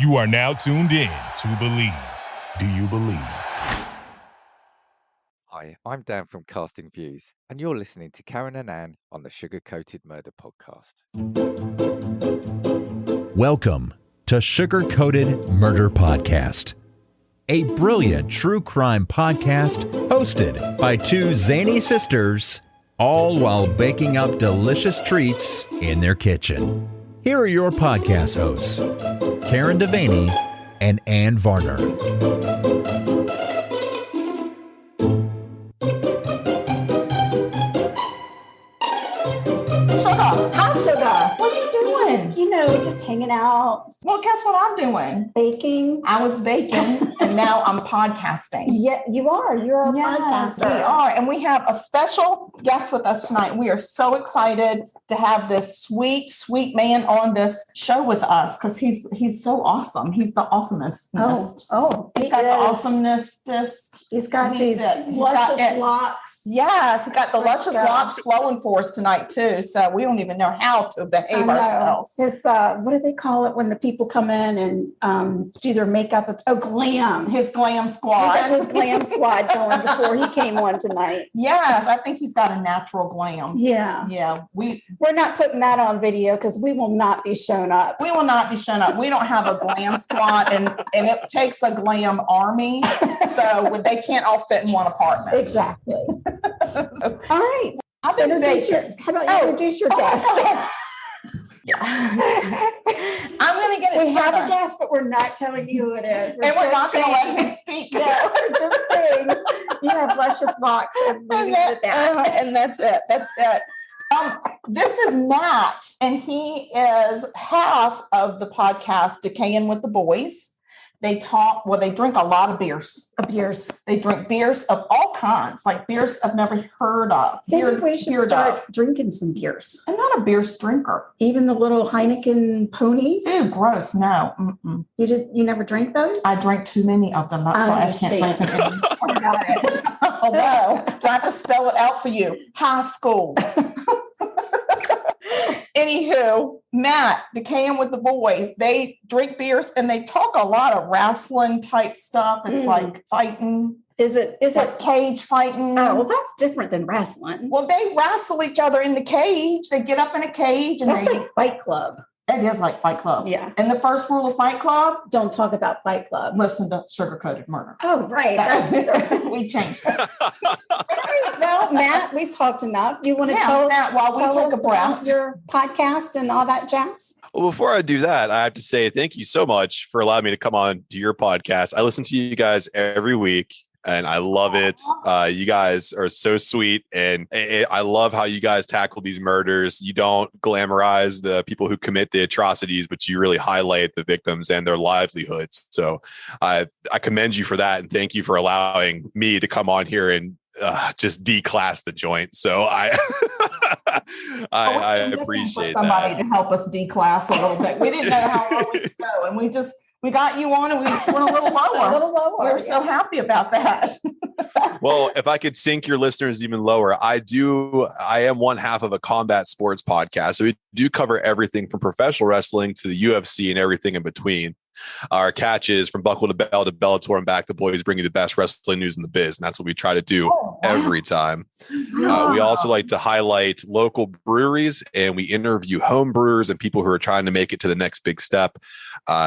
You are now tuned in to Believe. Do you believe? Hi, I'm Dan from Casting Views, and you're listening to Karen and Ann on the Sugar Coated Murder Podcast. Welcome to Sugar Coated Murder Podcast, a brilliant true crime podcast hosted by two zany sisters, all while baking up delicious treats in their kitchen. Here are your podcast hosts, Karen Devaney and Ann Varner. Sugar, hi Sugar. What are you doing? You know, just hanging out. Well, guess what I'm doing? Baking. I was baking and now I'm podcasting. Yeah, you are. You're a podcaster. We are. And we have a special guest with us tonight. We are so excited to have this sweet, sweet man on this show with us because he's so awesome. He's the awesomest. He's got the awesomeness. He's got these luscious locks. Yes, he's got the luscious locks flowing for us tonight too. So we don't even know how to behave ourselves. His what do they call it when the people come in and do their makeup? Glam. His glam squad. He got his glam squad going before he came on tonight. Yes, I think he's got a natural glam. Yeah. Yeah. We're not putting that on video because we will not be shown up. We will not be shown up. We don't have a glam squad and it takes a glam army. So they can't all fit in one apartment. Exactly. All right. I've been baking. How about you introduce your guest? I'm going to get it. We have a guest, but we're not telling you who it is. We're not going to let him speak. Yeah, we're just saying you have luscious locks and that's it. That's it. This is Matt, and he is half of the podcast Decaying with the Boys. They drink a lot of beers. They drink beers of all kinds, like beers I've never heard of. Maybe we should start drinking some beers. I'm not a beer drinker. Even the little Heineken ponies? Ew, gross. No. Mm-mm. You never drank those? I drank too many of them. That's why I can't drink them anymore. Although, do I have to spell it out for you? High school. Anywho, Matt, Decaying with the Boys, they drink beers and they talk a lot of wrestling type stuff. It's like fighting. Is it cage fighting? Oh, well, that's different than wrestling. Well, they wrestle each other in the cage. They get up in a cage and that's like Fight Club. It is like Fight Club. Yeah. And the first rule of Fight Club? Don't talk about Fight Club. Listen to Sugar Coated Murder. Oh, right. We changed it. Well, Matt, we've talked enough. You want to tell us while we take a breath, your podcast and all that jazz? Well, before I do that, I have to say thank you so much for allowing me to come on to your podcast. I listen to you guys every week. And I love it. You guys are so sweet. And I love how you guys tackle these murders. You don't glamorize the people who commit the atrocities, but you really highlight the victims and their livelihoods. So I commend you for that. And thank you for allowing me to come on here and just declass the joint. So I appreciate somebody to help us declass a little bit. We didn't know how low we could go. And we got you on and we just went a little lower. We're so happy about that. Well, if I could sink your listeners even lower, I am one half of a combat sports podcast. So we do cover everything from professional wrestling to the UFC and everything in between. Our catches from Buckle to Bell to Bellator and back, the boys bring you the best wrestling news in the biz. And that's what we try to do every time. We also like to highlight local breweries and we interview home brewers and people who are trying to make it to the next big step.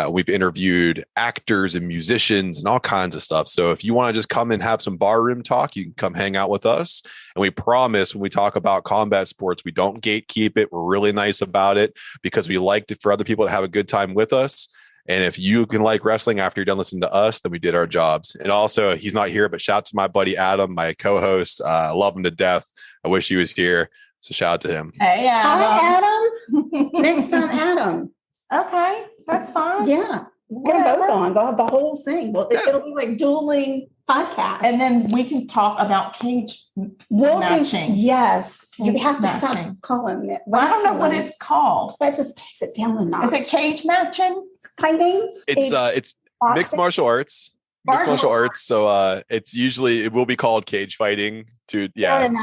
We've interviewed actors and musicians and all kinds of stuff. So if you want to just come and have some barroom talk, you can come hang out with us. And we promise when we talk about combat sports, we don't gatekeep it. We're really nice about it because we like for other people to have a good time with us. And if you can like wrestling after you're done listening to us, then we did our jobs. And also, he's not here, but shout out to my buddy Adam, my co-host. I love him to death. I wish he was here. So shout out to him. Hey, Adam. Hi, Adam. Next time, Adam. Okay, that's fine. Yeah. Get them both on, the whole thing. Well, it'll be like dueling podcasts. And then we can talk about cage matching. Yes. Cage you have to matching. stop calling it Well, I don't know what it's called. That just takes it down a notch. Is it cage matching? Fighting? It's mixed martial arts. mixed martial arts. So it will be called cage fighting. So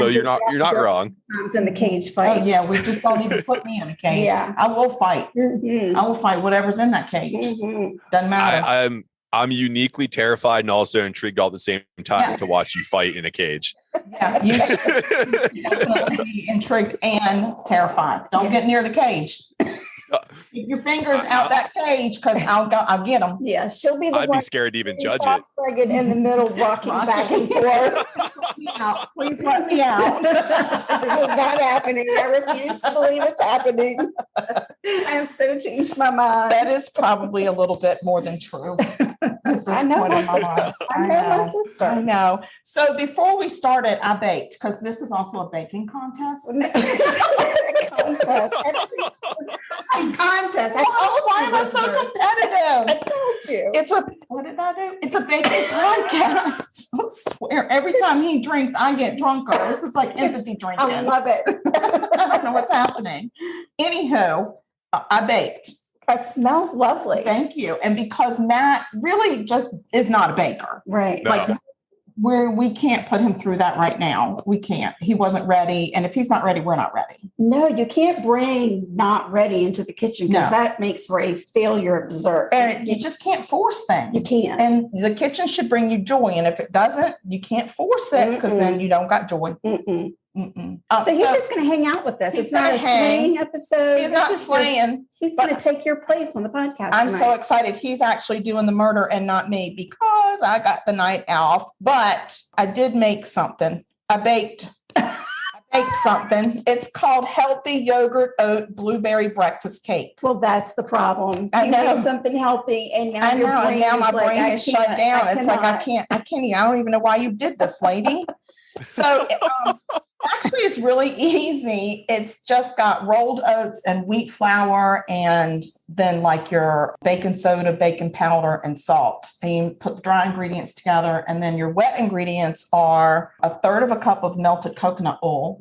you're not wrong. In the cage fight. Oh, yeah, we just don't even put me in a cage. Yeah. I will fight. Mm-hmm. I will fight whatever's in that cage. Mm-hmm. Doesn't matter. I'm uniquely terrified and also intrigued all at the same time to watch you fight in a cage. Yeah, you should definitely be intrigued and terrified. Don't get near the cage. Keep your fingers out that cage because I'll get them. Yeah, she'll be the I'd one. be scared to even judge it. Cross-legged in the middle, rocking back and forth. Please let me out. This is not happening. I refuse to believe it's happening. I have so changed my mind. That is probably a little bit more than true. I know my sister. I know my sister. I know. So before we started, I baked because this is also a baking contest. Contest. I told you. Why am I so competitive? I told you. What did I do? It's a baking podcast. I swear, every time he drinks, I get drunker. This is like empathy drinking. I love it. I don't know what's happening. Anywho, I baked. It smells lovely. Thank you. And because Matt really just is not a baker. Right. No. Like we can't put him through that right now. We can't. He wasn't ready. And if he's not ready, we're not ready. No, you can't bring not ready into the kitchen because that makes for a failure of dessert. And you just can't force things. You can't. And the kitchen should bring you joy. And if it doesn't, you can't force it because then you don't got joy. Mm-mm. Mm-mm. So he's just going to hang out with us. It's not a slaying episode. He's not slaying. He's going to take your place on the podcast. I'm so excited. He's actually doing the murder and not me because I got the night off. But I did make something. I baked something. It's called Healthy Yogurt Oat Blueberry Breakfast Cake. Well, that's the problem. I know. You made something healthy, and now I know. And now my brain is shut down. It's like I can't even. I don't even know why you did this, lady. So actually, it's really easy. It's just got rolled oats and wheat flour and then like your baking soda, baking powder, and salt. And you put the dry ingredients together. And then your wet ingredients are 1/3 cup of melted coconut oil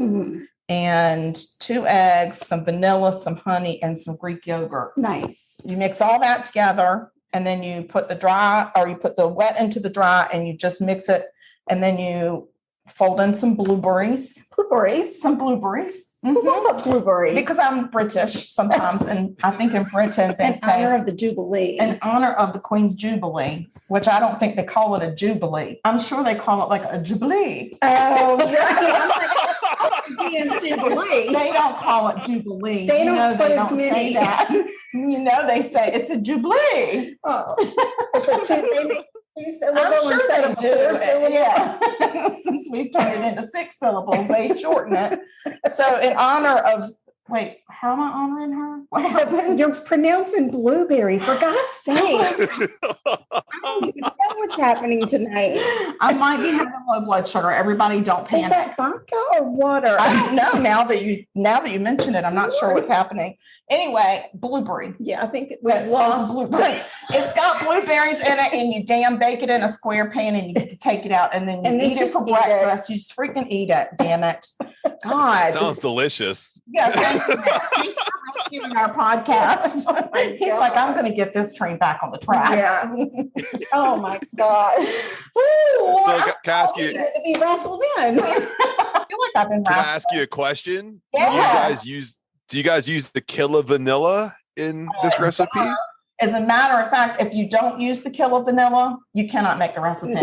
and 2 eggs, some vanilla, some honey, and some Greek yogurt. Nice. You mix all that together and then you put the wet into the dry and you just mix it. And then you fold in some blueberries. Some blueberries. Who wants blueberries? Because I'm British sometimes, and I think in Britain they say in honor of the Jubilee. In honor of the Queen's Jubilee, which I don't think they call it a Jubilee. I'm sure they call it like a Jubilee. Oh, right. Jubilee. They don't call it Jubilee. They don't say that. They say it's a Jubilee. Oh, it's a two. I'm sure they do. Yeah. Since we've turned it into 6 syllables, they shorten it. So in honor of, how am I honoring her? What happened? You're pronouncing blueberry, for God's sake. I don't even know what's happening tonight. I might be having low blood sugar. Everybody don't panic. Is that vodka or water? I don't know. Now that you mention it, I'm not sure what's happening. Anyway, blueberry. Yeah, I think it's lost blueberry. It's got blueberries in it, and you bake it in a square pan, and you take it out, and then you eat it for breakfast. You just freaking eat it. Damn it! God, sounds delicious. Yeah, thank you. Thanks for rescuing our podcast. He's like, I'm going to get this train back on the tracks. Yeah. Oh my gosh. So can I ask you? To be wrestled in. I feel like I've been. Can I ask you a question? Yes. Do you guys use the Keller vanilla in this recipe? As a matter of fact, if you don't use the Keller vanilla, you cannot make the recipe.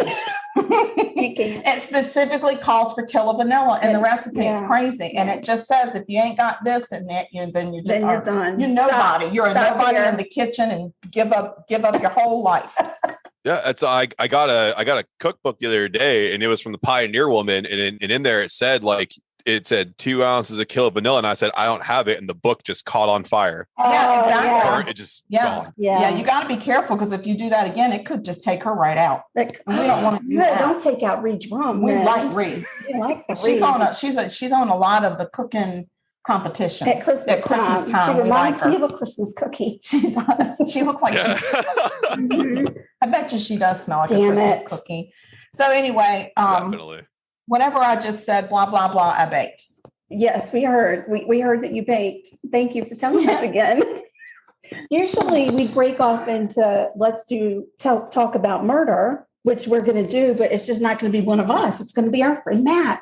It specifically calls for Keller vanilla in the recipe. It's crazy. And it just says if you ain't got this in it, then you're done. You're nobody. You're a nobody in the kitchen and give up your whole life. Yeah, it's I got a cookbook the other day, and it was from the Pioneer Woman, and in there it said 2 ounces of Keller vanilla, and I said I don't have it, and the book just caught on fire. Yeah, exactly. Or it just gone. Yeah. You got to be careful because if you do that again, it could just take her right out. We don't want to do that. Don't take out Reed's rum. We like Reed. She's on a lot of the cooking competitions at Christmas time. She reminds me of a Christmas cookie. She does. She looks like she's. I bet you she does smell like a Christmas cookie. So anyway, definitely. Whenever I just said blah blah blah, I baked. Yes, we heard. We heard that you baked. Thank you for telling us again. Usually we break off into let's talk about murder. which we're going to do, but it's just not going to be one of us. It's going to be our friend Matt.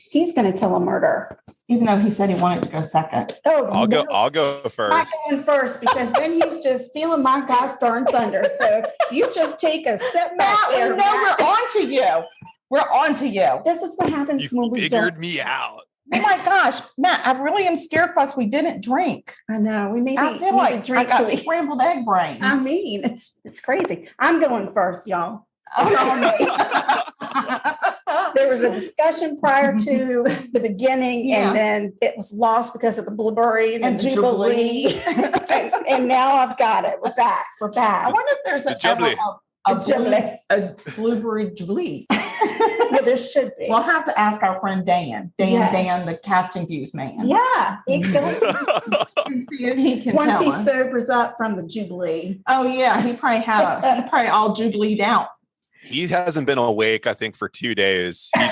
He's going to tell a murder. Even though he said he wanted to go second. Oh, I'll go first. Not going first because then he's just stealing my gosh darn thunder. So you just take a step back. Matt, there, we know Matt. we're on to you. We're on to you. This is what happens You when we figured don't. me out. Oh my gosh, Matt, I really am scared for us. We didn't drink. I know. We maybe I feel need like to I drink. got So scrambled egg brains. I mean, it's crazy. I'm going first, y'all. It's on me. There was a discussion prior to the beginning, Yeah. and then it was lost because of the blueberry and And the Jubilee. and now I've got it. We're back. We're I back. wonder if there's The Jubilee. a blueberry jubilee. Yeah, there should be. We'll have to ask our friend Dan. Yes. Dan, the casting views man. Yeah. He And see if he can once tell he us. sobers up from the Jubilee. Oh yeah, he probably all jubileed out. He hasn't been awake, I think, for 2 days. He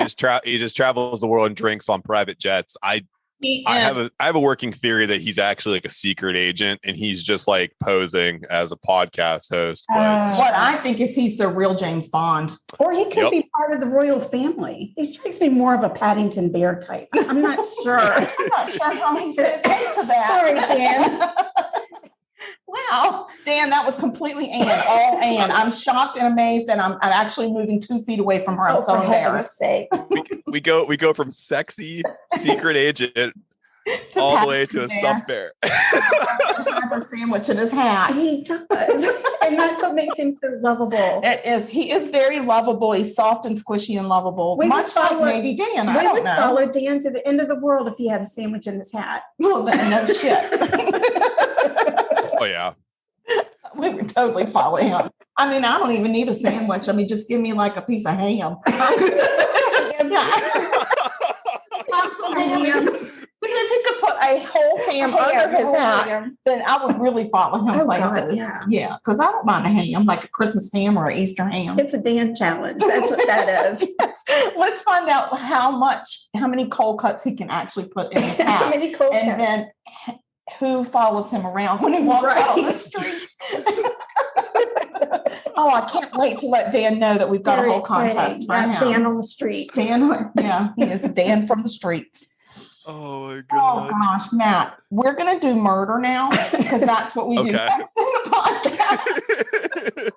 just travels the world and drinks on private jets. I have a working theory that he's actually like a secret agent and he's just like posing as a podcast host. But What I think is he's the real James Bond. Or he could Yep. be part of the royal family. He strikes me more of a Paddington Bear type. I'm not sure. I'm not sure how he's going to take to that. Sorry, Dan. Wow, Dan, that was completely all Ann. I'm shocked and amazed, and I'm actually moving 2 feet away from her. I'm so for heaven's embarrassed. sake. we go from sexy secret agent all the way to a stuffed bear. He has a sandwich in his hat. He does. And that's what makes him so lovable. It is. He is very lovable. He's soft and squishy and lovable, We would much like follow- maybe Dan. I We don't would know. follow Dan to the end of the world if he had a sandwich in his hat. Well, then, no shit. Oh yeah. We would totally follow him. I mean, I don't even need a sandwich. I mean, just give me like a piece of ham. Because if he could put a whole ham under his hat, then I would really follow him Oh, God, places. yeah. Because I don't mind a ham, like a Christmas ham or an Easter ham. It's a Dan challenge. That's what that is. Let's find out how many cold cuts he can actually put in his How hat. many cold And cuts? then who follows him around when he walks out on the Right. street. Oh, I can't wait to let Dan know that we've got Very a whole contest exciting. for Yeah, him. Dan on the street. Dan, yeah, he is Dan from the streets. Oh my Oh god. gosh, Matt, we're gonna do murder now because that's what we do Okay. next in the podcast.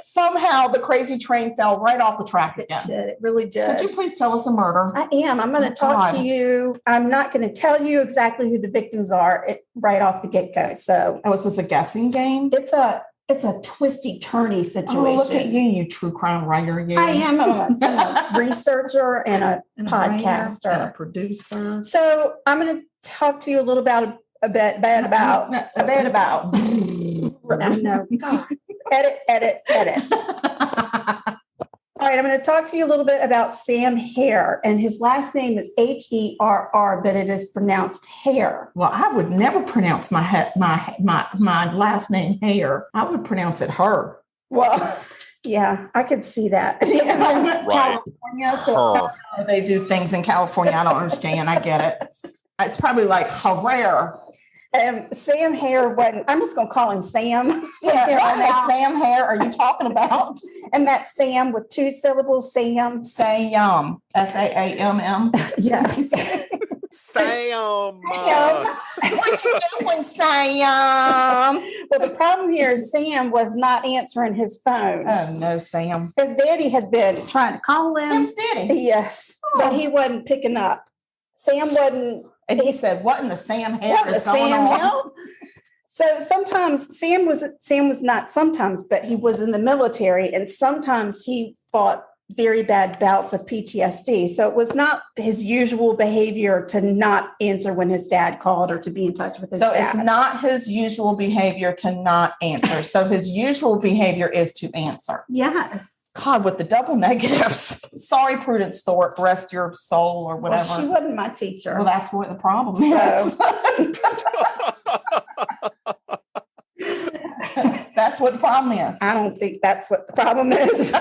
Somehow the crazy train fell right off the track again. It really did. Would you please tell us a murder? I am. I'm going to talk to God. you. I'm not going to tell you exactly who the victims are right off the get-go. So Oh, is this a guessing game? it's a twisty turny situation. Oh, look at you, you true crime writer. You. I am a researcher and a And a writer podcaster. and a producer. So I'm going to talk to you a little about a bit about. No, No, God. Edit. All right, I'm going to talk to you a little bit about Sam Herr, and his last name is Herr, but it is pronounced Herr. Well, I would never pronounce my last name Herr. I would pronounce it Her. Well, yeah, I could see that. Because I'm in Right. California, so Her. They do things in California. I don't understand. I get it. It's probably like Herrera. Sam Herr wasn't. I'm just going to call him Sam. Yeah, what is Sam Herr are you talking about? And that's Sam with 2 syllables. Sam. Samm. Samm. Yes. Sam. What you doing, Sam? Well, the problem here is Sam was not answering his phone. Oh no, Sam. His daddy had been trying to call him. Sam's daddy. Yes, but he wasn't picking up. Sam wasn't. And he said, "What in the Sam Herr What the is going Sam on?" Hill? So sometimes Sam was not sometimes, but he was in the military, and sometimes he fought very bad bouts of PTSD. So it was not his usual behavior to not answer when his dad called or to be in touch with his So dad. it's not his usual behavior to not answer. So his usual behavior is to answer. Yes. God, with the double negatives. Sorry, Prudence Thorpe, rest your soul or Well, whatever. she wasn't my teacher. Well, that's what the problem So- is. That's what the problem is. I don't think that's what the problem is.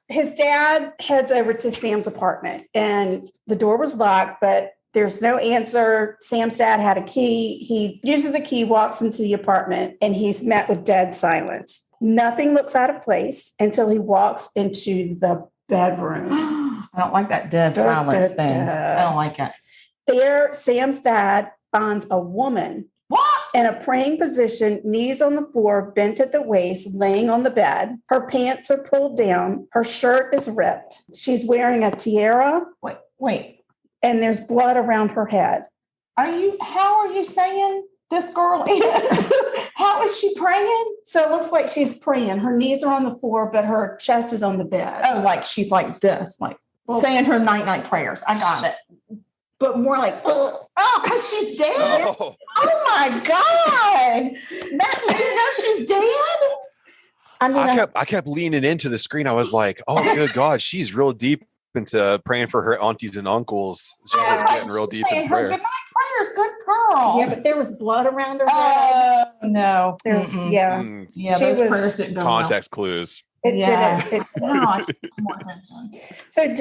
His dad heads over to Sam's apartment and the door was locked, but there's no answer. Sam's dad had a key. He uses the key, walks into the apartment, and he's met with dead silence. Nothing looks out of place until he walks into the bedroom. I don't like that dead silence thing. I don't like it. There, Sam's dad finds a woman in a praying position, knees on the floor, bent at the waist, laying on the bed. Her pants are pulled down. Her shirt is ripped. She's wearing a tiara. Wait. And there's blood around her head. How are you saying this girl is? How is she praying? So it looks like she's praying. Her knees are on the floor, but her chest is on the bed. Oh, like she's like this, saying her night prayers. I got it. But more like, because she's dead. Oh my God. Matt, did you know she's dead? I kept leaning into the screen. I was like, oh, good God, she's real deep into praying for her aunties and uncles. She's just getting real deep in prayer. Good night prayers, good girl. Yeah, but there was blood around her head. Oh, no. There's, Yeah, those prayers didn't go context clues. It didn't. I should pay more attention. So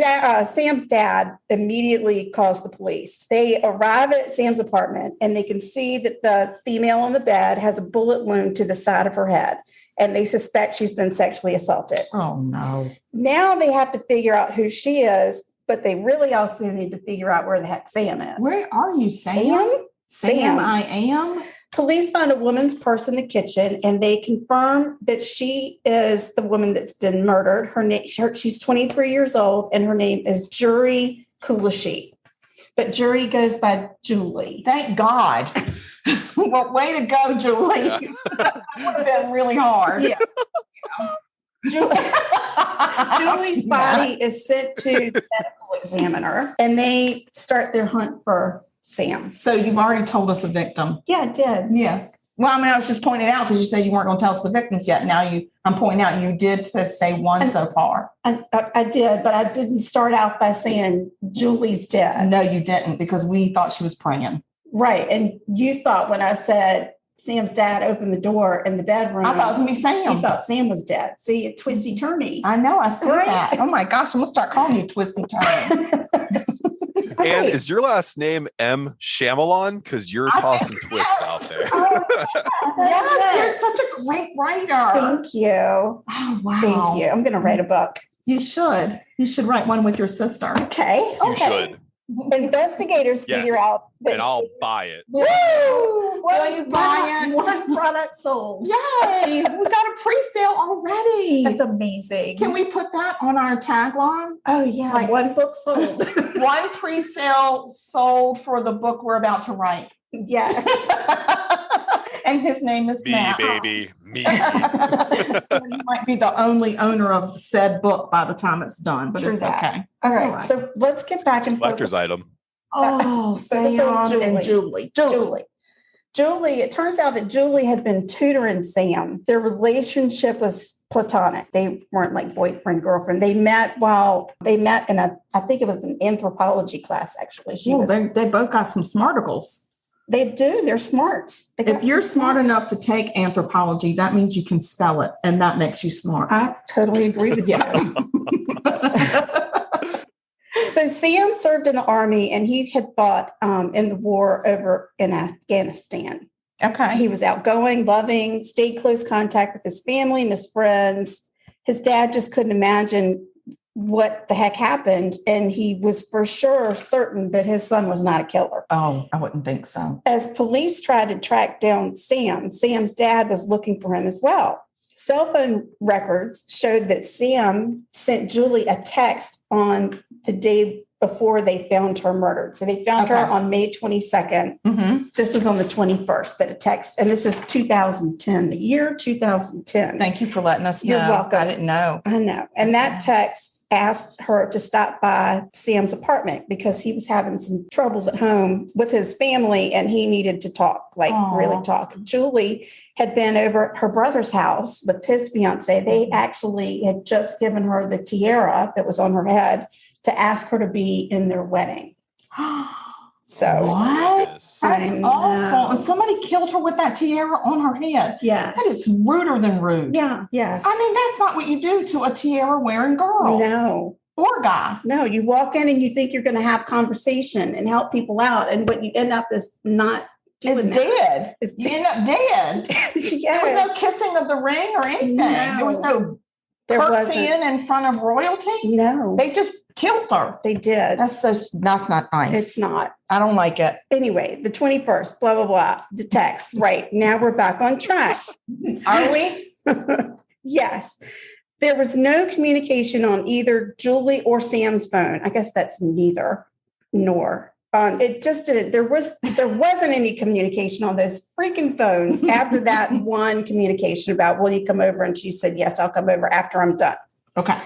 Sam's dad immediately calls the police. They arrive at Sam's apartment and they can see that the female on the bed has a bullet wound to the side of her head. And they suspect she's been sexually assaulted. Oh, no. Now they have to figure out who she is, but they really also need to figure out where the heck Sam is. Where are you, Sam? Sam, I am. Police find a woman's purse in the kitchen, and they confirm that she is the woman that's been murdered. She's 23 years old, and her name is Julie Kilushi. But Julie goes by Julie. Thank God. Well, way to go, Julie. Yeah. That would have been really hard. Yeah. Julie's body is sent to the medical examiner, and they start their hunt for Sam. So you've already told us a victim. Yeah, I did. Yeah. Well, I was just pointing out because you said you weren't going to tell us the victims yet. Now I'm pointing out you did say one so far. I did, but I didn't start out by saying Julie's dead. No, you didn't, because we thought she was praying. Right. And you thought when I said Sam's dad opened the door in the bedroom, I thought it was going to be Sam. You thought Sam was dead. See, a twisty turny. I know. I see that. Oh my gosh. I'm going to start calling you Twisty Turny. And is your last name M. Shyamalan? Because you're tossing twists out there. Yes, you're such a great writer. Thank you. Oh, wow. Thank you. I'm going to write a book. You should. You should write one with your sister. Okay. You should. Investigators figure out that. And I'll buy it. Woo! Will you buy it? One product sold. Yay! We got a pre-sale already. That's amazing. Can we put that on our tagline? Oh, yeah. Like one book sold. One pre-sale sold for the book we're about to write. Yes. And his name is Matt. Baby. Me. You might be the only owner of said book by the time it's done, but True it's that. okay. All right. So let's get back and Collector's item. Oh, Sam and Julie. Julie, it turns out that Julie had been tutoring Sam. Their relationship was platonic. They weren't like boyfriend, girlfriend. They met in I think it was an anthropology class, actually. They both got some smarticles. They do. They're smarts. If you're smart enough to take anthropology, that means you can spell it, and that makes you smart. I totally agree with you. So Sam served in the Army, and he had fought in the war over in Afghanistan. Okay. He was outgoing, loving, stayed close contact with his family and his friends. His dad just couldn't imagine what the heck happened, and he was for sure certain that his son was not a killer. Oh, I wouldn't think so. As police tried to track down Sam's dad was looking for him as well. Cell phone records showed that Sam sent Julie a text on the day before they found her murdered. So they found her on May 22nd. Mm-hmm. This was on the 21st, but a text, and this is 2010, the year 2010. Thank you for letting us know. You're welcome. I didn't know. I know. And that text asked her to stop by Sam's apartment because he was having some troubles at home with his family and he needed to talk, really talk. Julie had been over at her brother's house with his fiance. They actually had just given her the tiara that was on her head to ask her to be in their wedding. So what? That's awful. And somebody killed her with that tiara on her head. Yeah. That is ruder than rude. Yeah. Yes. I mean, that's not what you do to a tiara wearing girl. No. Or guy. No, you walk in and you think you're going to have conversation and help people out. And what you end up is not is dead. Is You end up dead. Yes. There was no kissing of the ring or anything. No. There was no curtsying in front of royalty. No, They just killed her. they did. That's not nice. It's not. I don't like it. Anyway, the 21st, blah, blah, blah, the text. Right. Now we're back on track. Are we? Yes. There was no communication on either Julie or Sam's phone. I guess that's neither nor. It just didn't. There wasn't any communication on those freaking phones after that one communication about, will you come over? And she said, yes, I'll come over after I'm done. Okay.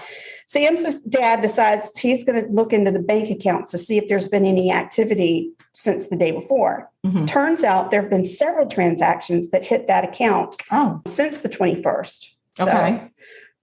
Sam's dad decides he's going to look into the bank accounts to see if there's been any activity since the day before. Mm-hmm. Turns out there have been several transactions that hit that account since the 21st. So Okay.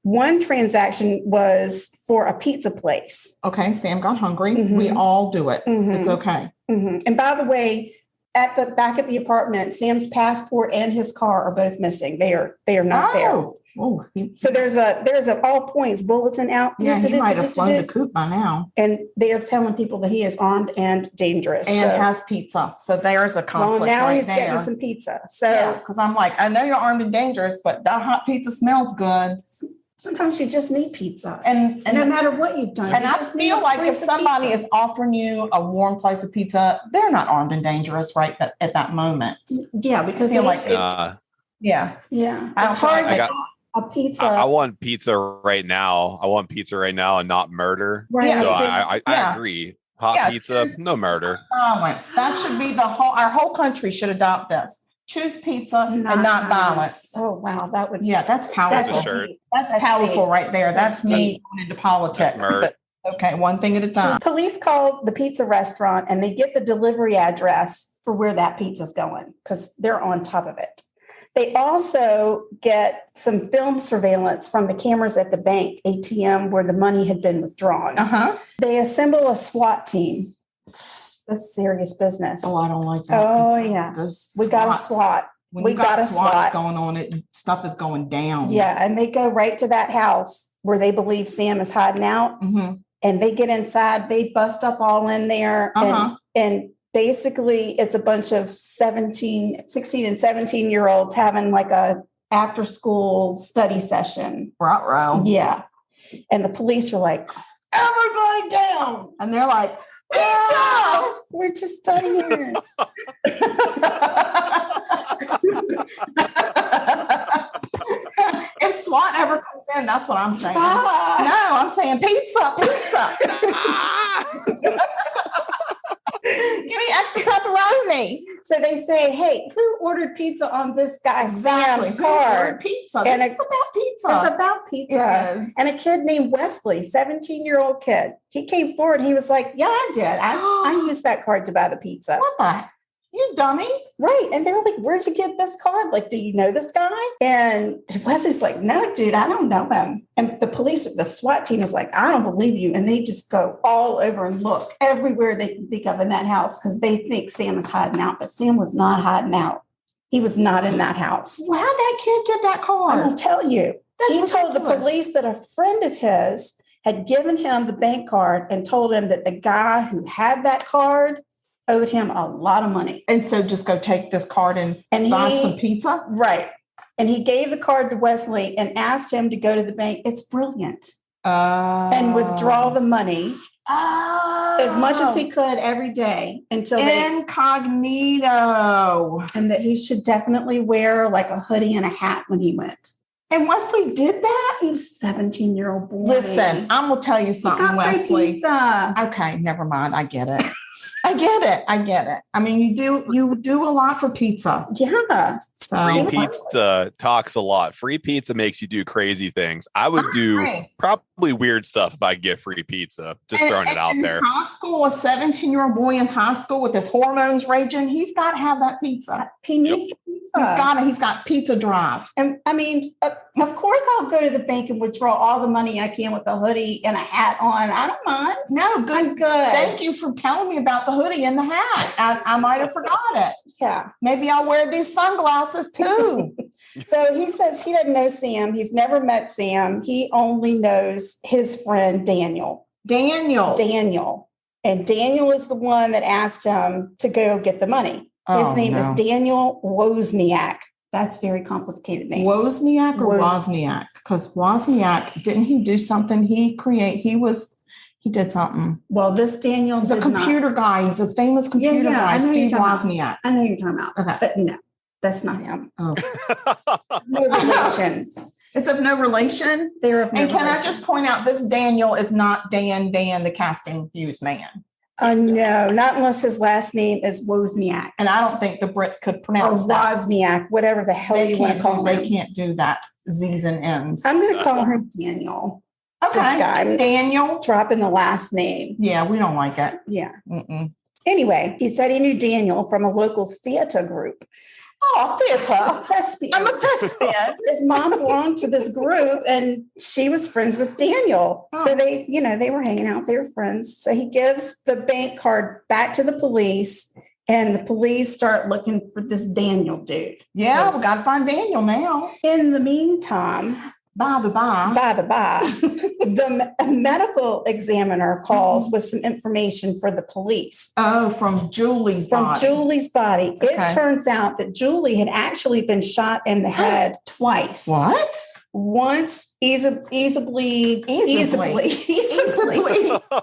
one transaction was for a pizza place. Okay. Sam got hungry. Mhm. We all do it. Mhm. It's okay. Mhm. And by the way, back at the apartment, Sam's passport and his car are both missing. They are not there. Oh, So there's a all points bulletin out. yeah, he might have flown the coop by now And they are telling people that he is armed and dangerous. and So- has pizza. So there's a conflict well, now right he's there. getting some pizza. So Yeah, because I'm like, I know you're armed and dangerous, but that hot pizza smells good. sometimes you just need pizza. And no matter what you've done. And you I just need feel a like if slice of somebody pizza. is offering you a warm slice of pizza, they're not armed and dangerous right at that moment. Yeah, because I feel they- like Yeah. yeah, I it's don't hard feel to like- get a pizza. I want pizza right now. I want pizza right now and not murder. Right. Yeah, So see, I yeah. agree. Hot Yeah. pizza, no murder. Violence. That should be our whole country should adopt this. Choose pizza and not violence. Oh wow, that would Yeah, that's powerful. That's a shirt. That's That's powerful deep. right there. That's That's me deep. going into politics. That's murder. But okay, one thing at a time. Police call the pizza restaurant and they get the delivery address for where that pizza's going because they're on top of it. They also get some film surveillance from the cameras at the bank ATM where the money had been withdrawn. Uh-huh. They assemble a SWAT team. That's serious business. Oh, I don't like that. Oh, yeah. We got a SWAT. When We you got got a SWAT SWAT. going on, stuff is going down. Yeah, and they go right to that house where they believe Sam is hiding out. Mm-hmm. And they get inside, they bust up all in there. Uh-huh. And basically it's a bunch of 16 and 17-year-olds having like a after school study session. Ruh-roh. Yeah. And the police are like, everybody down. And they're like, "Ah, we're just studying. If SWAT ever comes in, that's what I'm saying. Ah. No, I'm saying pizza. Give me extra pepperoni. So they say, hey, who ordered pizza on this guy Sam's Who card? ordered pizza. And This is about pizza. It's about pizza. Yes. And a kid named Wesley, 17-year-old kid, he came forward. He was like, yeah, I did. I used that card to buy the pizza. What the? You dummy. Right. And they were like, where'd you get this card? Like, do you know this guy? And Wesley's like, no, dude, I don't know him. And the SWAT team is like, I don't believe you. And they just go all over and look everywhere they can think of in that house because they think Sam is hiding out. But Sam was not hiding out. He was not in that house. Well, how'd that kid get that I card? will tell you. That's He told the ridiculous. police that a friend of his had given him the bank card and told him that the guy who had that card owed him a lot of money. And so just go take this card and buy some pizza? Right. And he gave the card to Wesley and asked him to go to the bank. It's brilliant. And withdraw the money as much as he could every day until Incognito. and that he should definitely wear like a hoodie and a hat when he went. And Wesley did that? He was 17-year-old boy. Listen, I'm going to tell you something, Got free Wesley. pizza. Okay, never mind. I get it. I get it. I mean, you do a lot for pizza. Yeah. So Free pizza talks a lot. Free pizza makes you do crazy things. I would do Right. probably weird stuff if I get free pizza. Just throwing it out in there. High school, a 17-year-old boy in high school with his hormones raging, he's got to have that pizza. He needs the pizza. He's got pizza drive. And I mean, of course, I'll go to the bank and withdraw all the money I can with a hoodie and a hat on. I don't mind. No, good. I'm good. Thank you for telling me about the hoodie and the hat. I might have forgot it. Yeah. Maybe I'll wear these sunglasses too. So he says he doesn't know Sam. He's never met Sam. He only knows his friend Daniel. Daniel. And Daniel is the one that asked him to go get the money. His name is Daniel Wozniak. That's a very complicated name. Wozniak or Wozniak? Because Wozniak, didn't he do something? He did something. Well, this Daniel is a computer guy. He's a famous computer guy, Steve Wozniak. I know you're talking about. Okay. But no, that's not him. Oh. No relation. It's of no relation? They're of no relation. And can I just point out, this Daniel is not Dan, the casting views man. No, not unless his last name is Wozniak. And I don't think the Brits could pronounce that. Wozniak, whatever the hell you want to call him. They can't do that. Z's and N's. I'm going to call him Daniel. Okay. This guy, Daniel. Dropping the last name. Yeah, we don't like it. Yeah. Anyway, he said he knew Daniel from a local theater group. Oh, theater. Thespian. I'm a thespian. His mom belonged to this group and she was friends with Daniel. Oh. So they were hanging out. They were friends. So he gives the bank card back to the police and the police start looking for this Daniel dude. Yeah, we got to find Daniel now. In the meantime, by the medical examiner calls with some information for the police. Oh, from Julie's body. Okay. It turns out that Julie had actually been shot in the head twice. What? Once easily.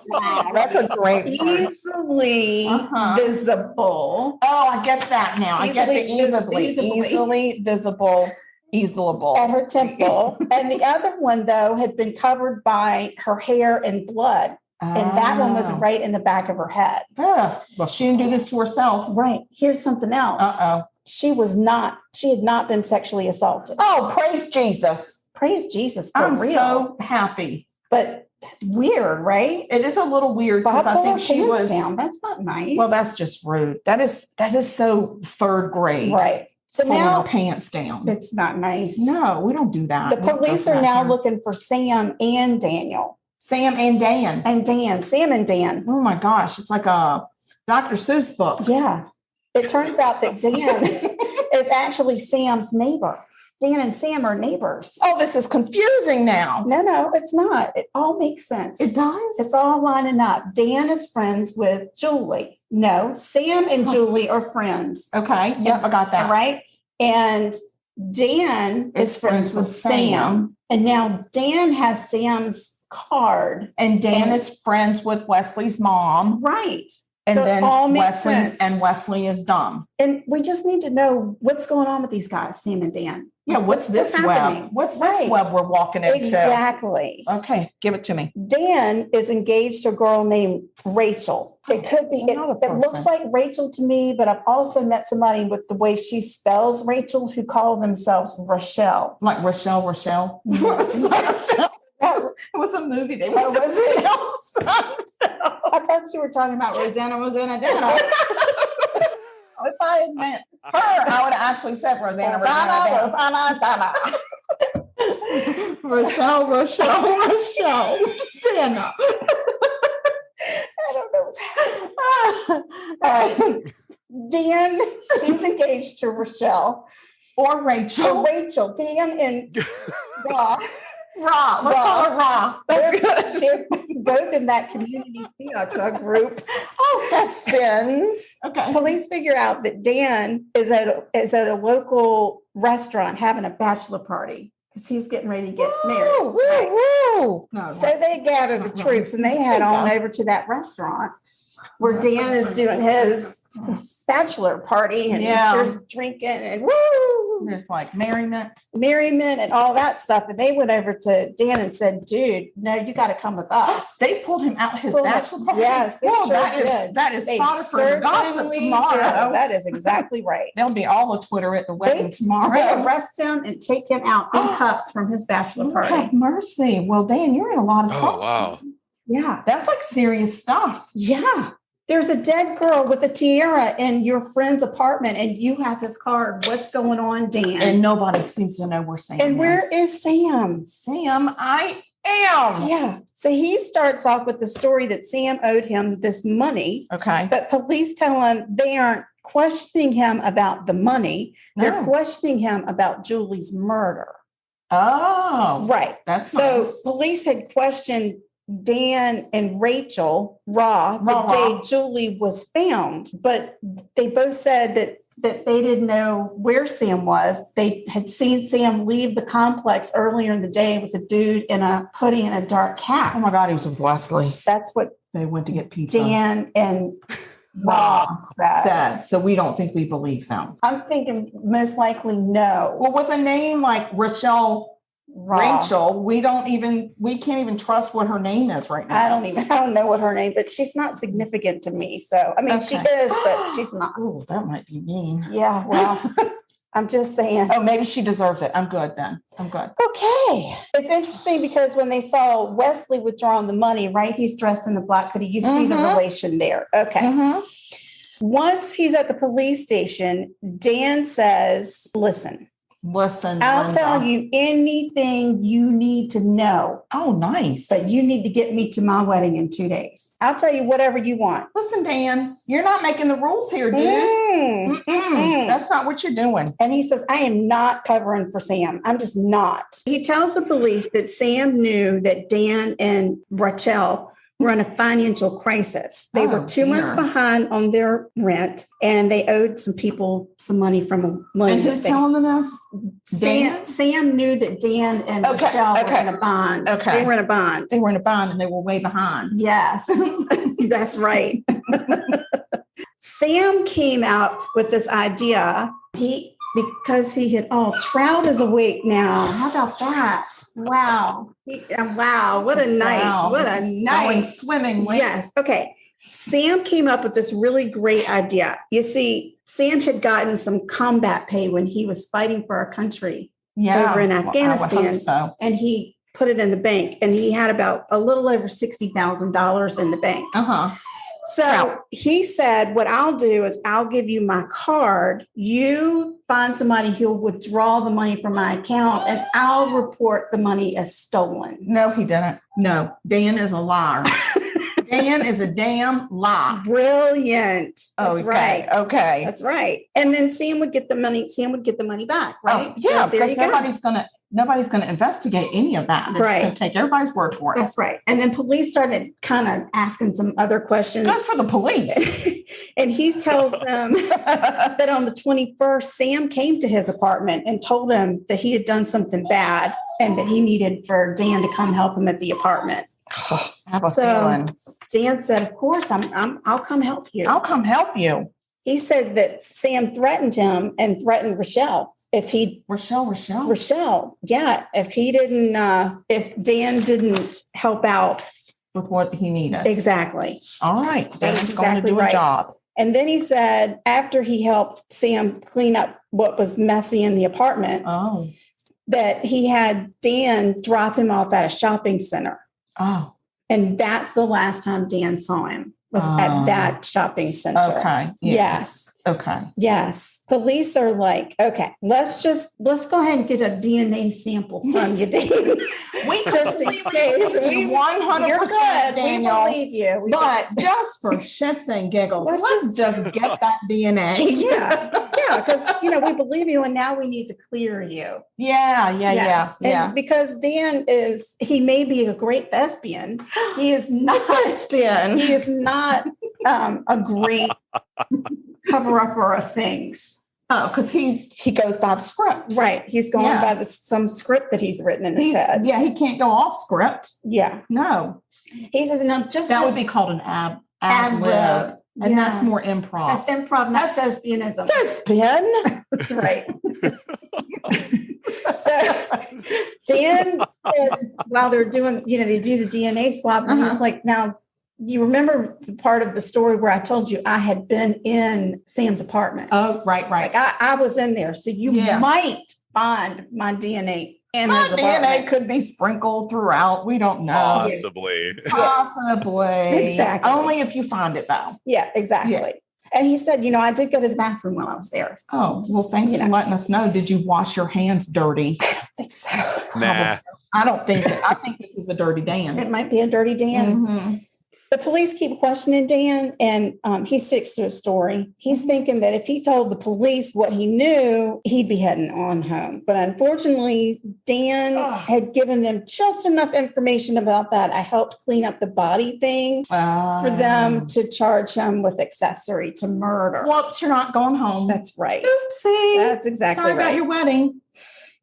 Wow, that's a great word. Easily visible. Oh, I get that now. I get the easily visible. Easable at her temple. And the other one, though, had been covered by her hair and blood. And that one was right in the back of her head. Well, she didn't do this to herself. Right. Here's something else. She had not been sexually assaulted. Oh, praise Jesus. Praise Jesus for I'm real. So happy. But weird, right? It is a little weird because I think she was down. That's not nice. Well, that's just rude. That is so third grade. Right. So pulling now her pants down. It's not nice. No, we don't do that. The police are now looking for Sam and Daniel. Sam and Dan. Sam and Dan. Oh my gosh. It's like a Dr. Seuss book. Yeah. It turns out that Dan is actually Sam's neighbor. Dan and Sam are neighbors. Oh, this is confusing now. No, it's not. It all makes sense. It does? It's all lining up. Dan is friends with Julie. No, Sam and Julie are friends. Okay. Yep, I got that. Right. And Dan is friends with Sam. And now Dan has Sam's card. And Dan is friends with Wesley's mom. Right. And so then Wesley is dumb. And we just need to know what's going on with these guys, Sam and Dan. Yeah, what's this web? What's this web we're walking into? Exactly. Okay, give it to me. Dan is engaged to a girl named Rachel. It could be, it looks like Rachel to me, but I've also met somebody with the way she spells Rachel who call themselves Rochelle. Like Rochelle? It was a movie. They went to I thought you were talking about Rosanna Dana. If I had meant her, I would have actually said Rosanna Dana. Rochelle Dana. I don't know what's happening. Dan, he's engaged to Rochelle. Or Rachel. Dan and Ra. Let's call her Ra. That's good. They're both in that community theater group. Oh, thespians. Okay. Police figure out that Dan is at a local restaurant having a bachelor party because he's getting ready to get married. Woo. So they gather the troops and they head on over to that restaurant where Dan is doing his bachelor party and there's drinking and there's like merriment and all that stuff. And they went over to Dan and said, dude, no, you got to come with us. They pulled him out his bachelor party. Yes, they did. That is fodder for the gossip tomorrow. That is exactly right. There'll be all of Twitter at the wedding tomorrow. They arrest him and take him out in cuffs from his bachelor party. Have mercy. Well, Dan, you're in a lot of trouble. Oh, wow. Yeah. That's like serious stuff. Yeah. There's a dead girl with a tiara in your friend's apartment and you have his card. What's going on, Dan? And nobody seems to know where Sam is. And where is Sam? Sam, I am. Yeah. So he starts off with the story that Sam owed him this money. Okay. But police tell him they aren't questioning him about the money. They're questioning him about Julie's murder. Oh. Right. That's so nice. Police had questioned Dan and Rachel the day Julie was found, but they both said that they didn't know where Sam was. They had seen Sam leave the complex earlier in the day with a dude in a hoodie and a dark hat. Oh my God, he was with Leslie. That's what They went to get pizza. Dan and Rob said. So we don't think we believe them. I'm thinking most likely no. Well, with a name like Rachel, we can't even trust what her name is right now. I don't know what her name, but she's not significant to me. So, I mean, she is, but she's not. Oh, that might be mean. Yeah, well, I'm just saying. Oh, maybe she deserves it. I'm good then. I'm good. Okay. It's interesting because when they saw Wesley withdrawing the money, right? He's dressed in the black hoodie. You see the relation there. Okay. Mm-hmm. Once he's at the police station, Dan says, listen, I'll tell you anything you need to know. Oh, nice. But you need to get me to my wedding in 2 days. I'll tell you whatever you want. Listen, Dan, you're not making the rules here, dude. That's not what you're doing. And he says, I am not covering for Sam. I'm just not. He tells the police that Sam knew that Dan and Rachel were in a financial crisis. They were 2 months behind on their rent, and they owed some people some money from a loan. And who's telling them this? Sam knew that Dan and Michelle were in a bond. Okay. They were in a bond. They were in a bond and they were way behind. Yes, that's right. Sam came out with this idea. Because he had, Trout is awake now. How about that? Wow. Wow. What a night. Wow. What a night. Going swimming. Yes. Okay. Sam came up with this really great idea. You see, Sam had gotten some combat pay when he was fighting for our country over in Afghanistan. I would hope so. And he put it in the bank, and he had about a little over $60,000 in the bank. So he said, what I'll do is I'll give you my card. You find somebody who'll withdraw the money from my account, and I'll report the money as stolen. No, he didn't. No, Dan is a liar. Dan is a damn lie. Brilliant. That's right. Okay. That's right. And then Sam would get the money. Sam would get the money back, right? Yeah, because nobody's going to investigate any of that. They're just going to take everybody's word for it. That's right. And then police started kind of asking some other questions. Good for the police. And he tells them that on the 21st, Sam came to his apartment and told him that he had done something bad and that he needed for Dan to come help him at the apartment. So Dan said, of course, I'll come help you. I'll come help you. He said that Sam threatened him and threatened Rochelle. Rochelle. Yeah. If Dan didn't help out with what he needed. Exactly. All right. Dan's going to do a job. And then he said, after he helped Sam clean up what was messy in the apartment, that he had Dan drop him off at a shopping center. Oh. And that's the last time Dan saw him. Was at that shopping center. Okay. Yeah. Yes. Okay. Yes. Police are like, okay, let's go ahead and get a DNA sample from you, Dan. We just in case. 100%, Daniel. We believe you. But just for shits and giggles, let's just get that DNA. Yeah. Because we believe you, and now we need to clear you. Yeah. And because Dan he may be a great thespian. He is not a thespian. He is not a great cover-upper of things. Oh, because he goes by the script. Right. He's going by some script that he's written in his head. Yeah, he can't go off script. Yeah. No. He says, no, just that would be called an ad lib. And that's more improv. That's improv, not thespianism. Thespian. That's right. So Dan says, while they're doing, they do the DNA swab, and he's like, now, you remember the part of the story where I told you I had been in Sam's apartment? Oh, right. Like I was in there. So you might find my DNA. My DNA could be sprinkled throughout. We don't know. Possibly. Exactly. Only if you find it, though. Yeah, exactly. Yeah. And he said, I did go to the bathroom while I was there. Oh, well, thanks for letting us know. Did you wash your hands dirty? I don't think so. Nah. I don't think it. I think this is a dirty Dan. It might be a dirty Dan. Mm-hmm. The police keep questioning Dan, and he sticks to his story. He's thinking that if he told the police what he knew, he'd be heading on home. But unfortunately, Dan had given them just enough information about that. I helped clean up the body thing for them to charge him with accessory to murder. Whoops, you're not going home. That's right. Oopsie. That's exactly Sorry right. about your wedding.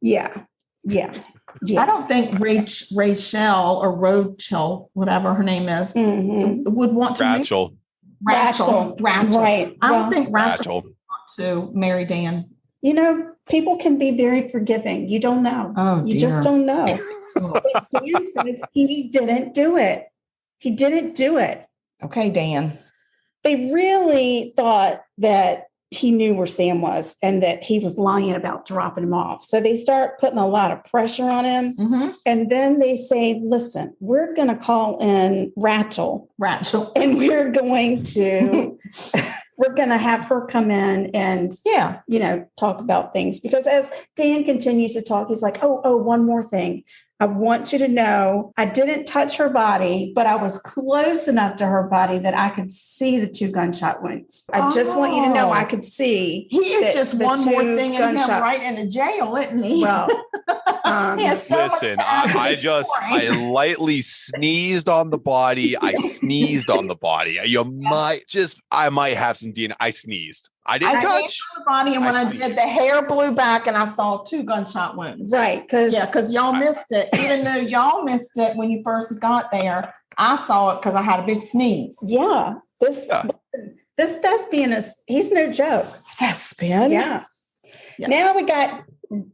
Yeah. I don't think Rachel or Rochelle, whatever her name is, would want to Rachel. Rachel. Right. I don't think Rachel. Rachel would want to marry Dan. You know, people can be very forgiving. You don't know. Oh, you just don't know. But Dan says he didn't do it. He didn't do it. Okay, Dan. They really thought that he knew where Sam was and that he was lying about dropping him off. So they start putting a lot of pressure on him. Mm-hmm. And then they say, listen, we're going to call in Rachel. And we're going to have her come in and, talk about things. Because as Dan continues to talk, he's like, oh, one more thing. I want you to know I didn't touch her body, but I was close enough to her body that I could see the 2 gunshot wounds. I just want you to know I could see. He is just one more thing in him right into jail, isn't he? Well, he has so much listen, to add to I his just, story. I lightly sneezed on the body. I sneezed on the body. I might have some DNA. I sneezed. I didn't touch sneezed on the body, and when I did, the hair blew back, and I saw 2 gunshot wounds. Right, because y'all missed it. Even though y'all missed it when you first got there, I saw it because I had a big sneeze. Yeah, this thespian he's no joke. Thespian? Yeah. Now we got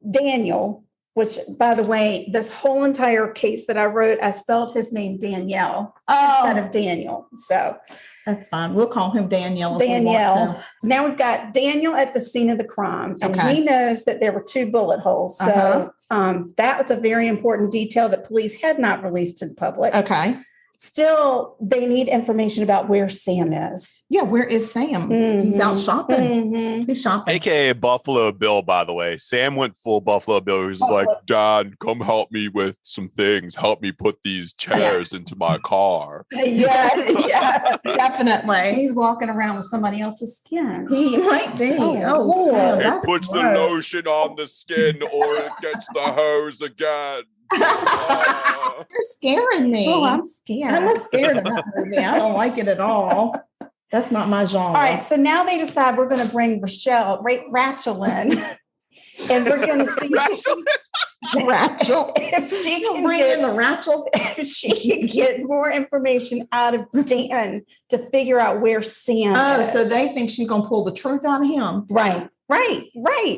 Daniel, which, by the way, this whole entire case that I wrote, I spelled his name Danielle instead of Daniel. So that's fine. We'll call him Danielle. Danielle. Now we've got Daniel at the scene of the crime, and he knows that there were 2 bullet holes. So that was a very important detail that police had not released to the public. Okay. Still, they need information about where Sam is. Yeah, where is Sam? He's out shopping. He's shopping. AKA Buffalo Bill, by the way. Sam went full Buffalo Bill. He was like, Dad, come help me with some things. Help me put these chairs into my car. Yes, definitely. He's walking around with somebody else's skin. He might be. Oh, Lord. It puts the lotion on the skin or it gets the hose again. You're scaring me. Oh, I'm scared. I'm scared of that movie. I don't like it at all. That's not my genre. All right, so now they decide we're going to bring Rachel in, and we're going to see Rachel. if she can bring get in the Rachel. If she can get more information out of Dan to figure out where Sam is. So they think she's going to pull the truth out of him. Right.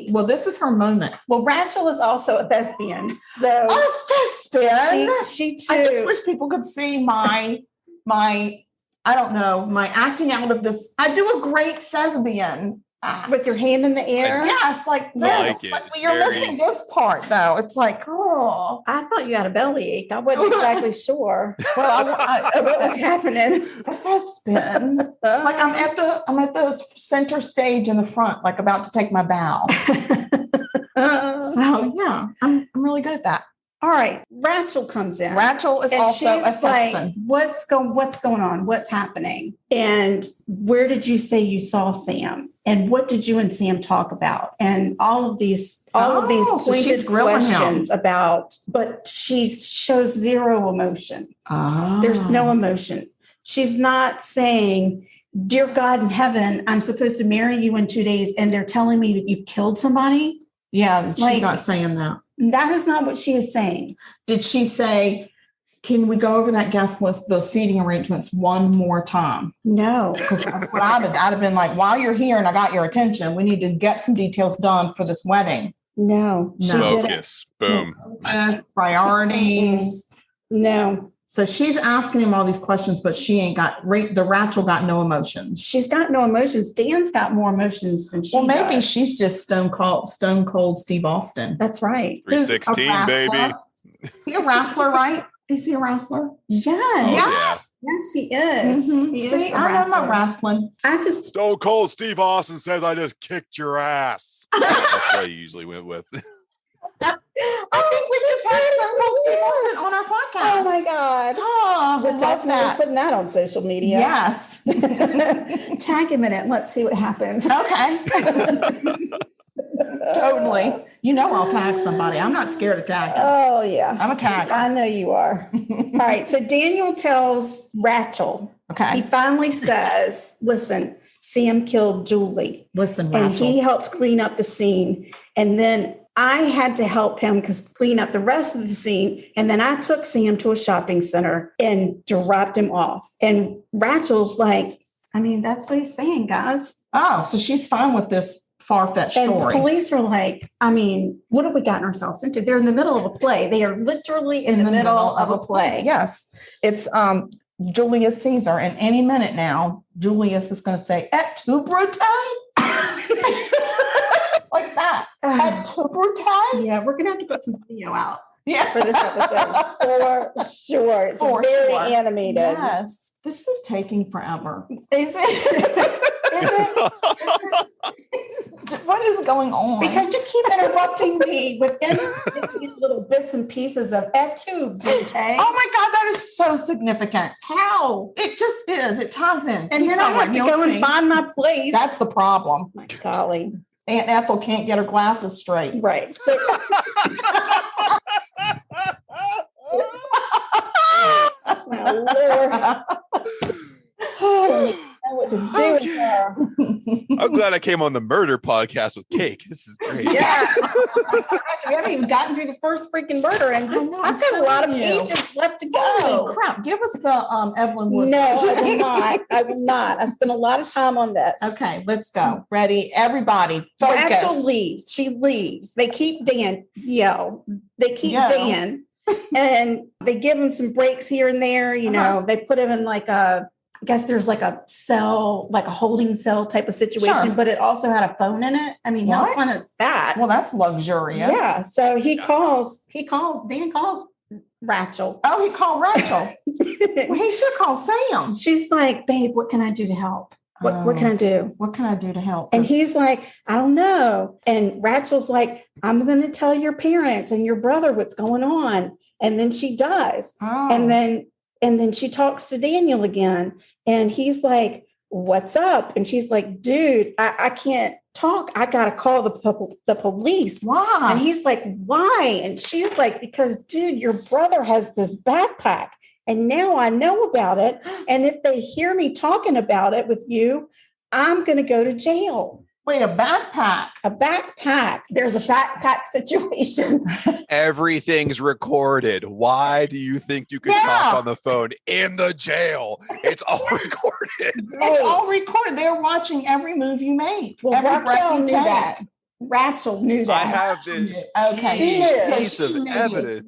Well, this is her moment. Well, Rachel is also a thespian. So thespian. She too. I just wish people could see my I don't know, my acting out of this. I do a great thespian. With your hand in the air? Yes, like this. You're missing this part, though. It's like, oh. I thought you had a bellyache. I wasn't exactly sure what was happening. A thespian. Like I'm at the center stage in the front, like about to take my bow. So yeah, I'm really good at that. All right, Rachel comes in. Rachel is also a thespian. Like, what's going on? What's happening? And where did you say you saw Sam? And what did you and Sam talk about? And all of these pointed questions about, but she shows zero emotion. There's no emotion. She's not saying, dear God in heaven, I'm supposed to marry you in 2 days, and they're telling me that you've killed somebody. Yeah, she's not saying that. That is not what she is saying. Did she say, can we go over that guest list, those seating arrangements one more time? No. Because that's what I'd have been like, while you're here and I got your attention, we need to get some details done for this wedding. No. Focus. Boom. Priorities. No. So she's asking him all these questions, but she ain't got, the Rachel got no emotions. She's got no emotions. Dan's got more emotions than she does. Well, maybe she's just stone cold Steve Austin. That's right. 316, baby. He a wrestler, right? Is he a wrestler? Yes. Yes, he is. Mm-hmm. He See, is a I'm not wrestling. Stone Cold Steve Austin says I just kicked your ass. That's what I usually went with. I think we just had Stone Cold Steve Austin on our podcast. Oh my God. We're putting that on social media. Yes. Tag him in it. Let's see what happens. Okay. Totally. You know I'll tag somebody. I'm not scared of tagging. Oh, yeah. I'm a tagger. I know you are. All right. So Daniel tells Rachel. Okay. He finally says, listen, Sam killed Julie. Listen, And Rachel. he helped clean up the scene. And then I had to help him clean up the rest of the scene. And then I took Sam to a shopping center and dropped him off. And Rachel's like, I mean, that's what he's saying, guys. Oh, so she's fine with this far-fetched And story. police are like, I mean, what have we gotten ourselves into? They're in the middle of a play. They are literally in the middle of a play. Yes. It's Julius Caesar. And any minute now, Julius is going to say, et tu, Brute? Like that. Et tu, Brute? Yeah, we're going to have to put some video out Yeah. for this episode. For sure. It's very animated. Yes. This is taking forever. Is it? What is going on? Because you keep interrupting me with these little bits and pieces of et tu, Brute. Oh my God, that is so significant. How? It just is. It ties in. And then I have to go and find my place. That's the problem. My golly. Aunt Ethel can't get her glasses straight. Right. So my Lord. I don't even know what to do with her. I'm glad I came on the murder podcast with Cake. This is great. Yeah. Oh my gosh, we haven't even gotten through the first freaking murder, and I know, I've got a lot of I'm telling you. pages left to Holy go. crap. Give us the Evelyn Wood. No, I will not. I will not. I spent a lot of time on this. Okay, let's go. Ready? Everybody, focus. Rachel leaves. She leaves. They keep Dan. They keep Dan, and they give him some breaks here and there. You know, they put him in like I guess there's like a cell, like a holding cell type of situation, Sure. but it also had a phone in it. I mean, how What? fun is that? Well, that's luxurious. Yeah. So Dan calls Rachel. Oh, he called Rachel. Well, he should call Sam. She's like, babe, what can I do to help? What can I do? What can I do to help? And he's like, I don't know. And Rachel's like, I'm going to tell your parents and your brother what's going on. And then she does. Oh. And then she talks to Daniel again, and he's like, what's up? And she's like, dude, I can't talk. I got to call the police. Why? And he's like, why? And she's like, because, dude, your brother has this backpack, and now I know about it. And if they hear me talking about it with you, I'm going to go to jail. Wait, a backpack? A backpack. There's a backpack situation. Everything's recorded. Why do you think you can talk on the phone in the jail? It's all recorded. It's all recorded. They're watching every move you make. Well, every breath Raquel you knew take. that. Rachel knew that. I have this Okay. She knew. piece of evidence.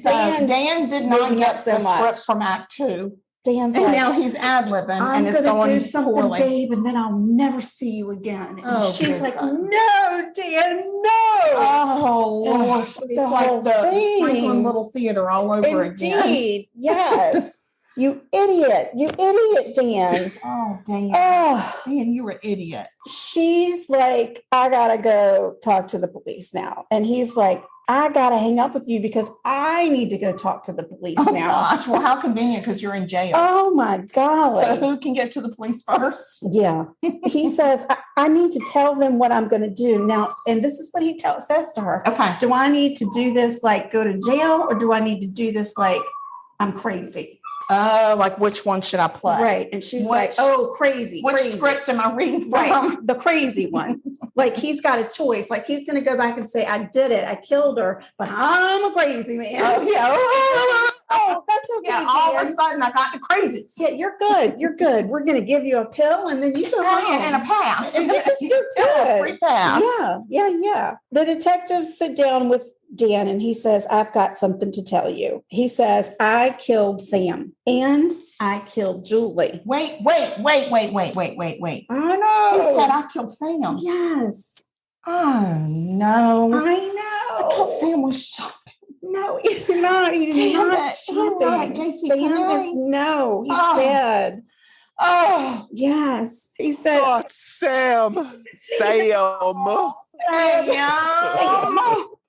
So Dan did not Maybe get not so the much. script from Act 2. Dan's And like, now he's ad-libbing I'm and it's going to going do something, poorly. babe, and then I'll never see you again. And Oh, she's good like, God. no, Dan, no. Oh, Lord. It's It's a like whole the thing. Franklin Little Theater all over again. Indeed. Yes. You idiot, Dan. Oh, Dan. Oh, Dan, you're an idiot. she's like, I gotta go talk to the police now. And he's like, I gotta hang up with you because I need to go talk to the police Oh, now. gosh. Well, how convenient because you're in jail. Oh my golly. So who can get to the police first? Yeah. He says, I need to tell them what I'm going to do now. And this is what he says to her. Okay. Do I need to do this like go to jail, or do I need to do this like I'm crazy? Like which one should I play? Right. And she's Which- like, oh, crazy. Which crazy. script am I reading from? Right. The crazy one. Like he's got a choice. Like he's going to go back and say, I did it. I killed her, but I'm a crazy man. Oh, yeah. Oh, that's okay. Yeah, all of Dan. a sudden I got the crazies. Yeah, you're good. You're good. We're going to give you a pill and then you go home. And a pass. And you're Yeah, good. free pass. Yeah. The detectives sit down with Dan and he says, I've got something to tell you. He says, I killed Sam and I killed Julie. Wait. I know. He said I killed Sam. Yes, Oh, no. I I thought know. Sam was shopping. No, he's not. He's Damn not it. You're right, shopping. JC Sam Penney. is no. He's Oh. dead. Oh, Yes, he said. Oh, Sam. Sam.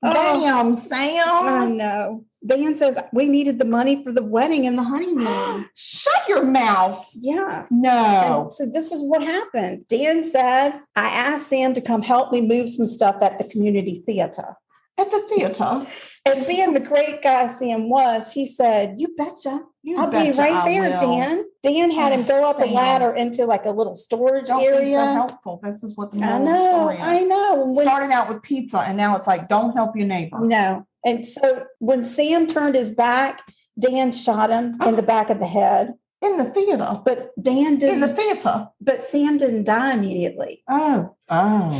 Damn, I Sam. know. Dan says we needed the money for the wedding and the honeymoon. Shut your mouth. Yeah. No. And so this is what happened. Dan said, I asked Sam to come help me move some stuff at the community theater. At the theater. And being the great guy Sam was, he said, you betcha. I'll be right there, Dan. Dan had him go up a ladder into like a little storage Don't area. be so helpful. This is what the I moral of the know. story is. I know. Starting out with pizza, and now it's like, don't help your neighbor. No. And so when Sam turned his back, Dan shot him in the back of the head. In the theater. But Dan didn't. In the theater. But Sam didn't die immediately. Oh.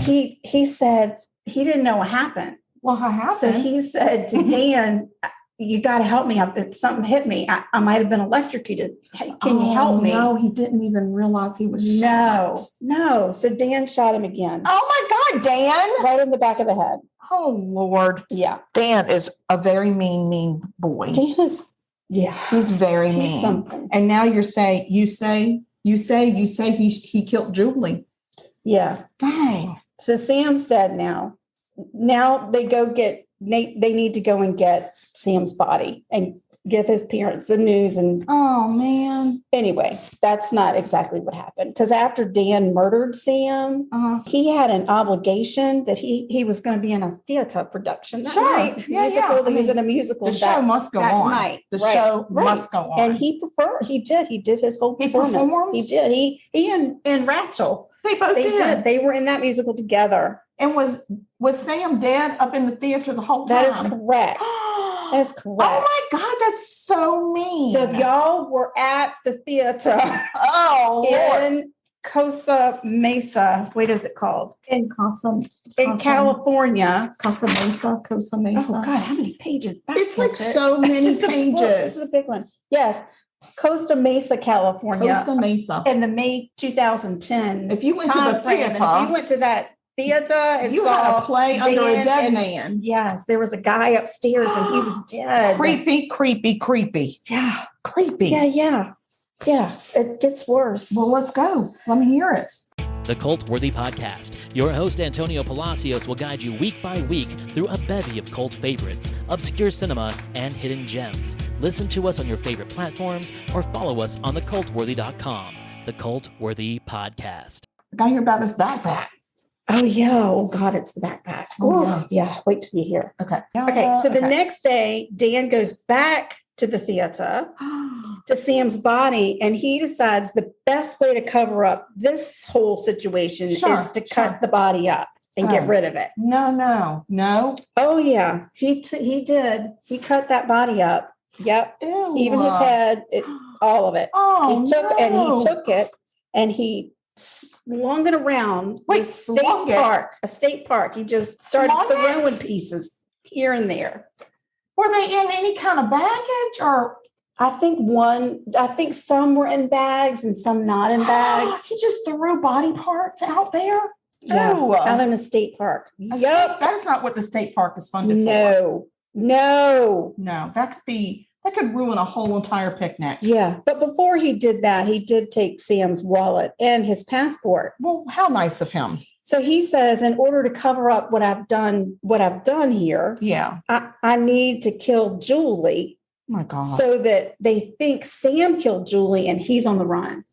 He said he didn't know what happened. Well, what happened? So he said to Dan, you got to help me. Something hit me. I might have been electrocuted. Hey, can you help me? No, he didn't even realize he was shot. No. So Dan shot him again. Oh my God, Dan. Right in the back of the head. Oh Lord. Yeah. Dan is a very mean boy. Dan is, He's very mean. He's something. And now you say he killed Julie. Yeah. Dang. So Sam's dead now. Now they need to go and get Sam's body and give his parents the news. And oh man. Anyway, that's not exactly what happened. Because after Dan murdered Sam, he had an obligation that he was going to be in a theater production that night. Yeah, musical. He was in a musical. The show must go on. Night. The show must go on. And he did his whole performance. He performed? He did. He and Rachel. They both did. They were in that musical together. And was Sam dead up in the theater the whole time? That is correct. That is correct. Oh my God, that's so mean. So if y'all were at the theater in Costa Mesa, what is it called? In California. Costa Mesa. Oh God, how many pages back? It's like so many pages. This is a big one. Yes. Costa Mesa, California. Costa Mesa. In the May 2010. If you went to the theater. If you went to that theater and you saw had a play under a dead man. Yes, there was a guy upstairs and he was dead. Creepy. Yeah. Creepy. Yeah. It gets worse. Well, let's go. Let me hear it. The Cultworthy Podcast. Your host, Antonio Palacios, will guide you week by week through a bevy of cult favorites, obscure cinema, and hidden gems. Listen to us on your favorite platforms or follow us on thecultworthy.com. The Cultworthy Podcast. I got to hear about this backpack. Oh, yeah. Oh, God, it's the backpack. Oh, yeah. Wait till you hear. Okay. So the next day, Dan goes back to the theater to Sam's body, and he decides the best way to cover up this whole situation is to cut the body up and get rid of it. No. Oh, yeah. He did. He cut that body up. Yep. Ew. Even his head, all of it. Oh, he took it and he slung it around a state park. He just started throwing pieces here and there. Were they in any kind of baggage or? I think some were in bags and some not in bags. He just threw body parts out there? Yeah, Ew. out in a state park. Yep. That is not what the state park is funded for. No. That could ruin a whole entire picnic. Yeah. But before he did that, he did take Sam's wallet and his passport. Well, how nice of him. So he says, in order to cover up what I've done here, I need to kill Julie. Oh my God. So that they think Sam killed Julie and he's on the run.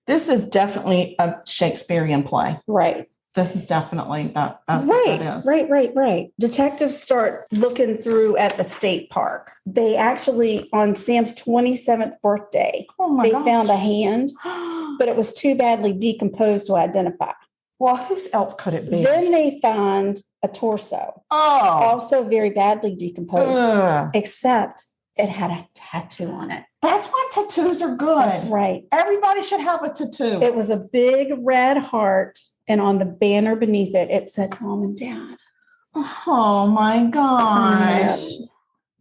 This is definitely a Shakespearean play. Right. This is definitely that's what that is. Right. Detectives start looking through at the state park. They actually, on Sam's 27th birthday, they found a hand, but it was too badly decomposed to identify. Well, whose else could it be? Then they found a torso, also very badly decomposed, except it had a tattoo on it. That's why tattoos are good. That's right. Everybody should have a tattoo. It was a big red heart, and on the banner beneath it, it said Mom and Dad. Oh my gosh.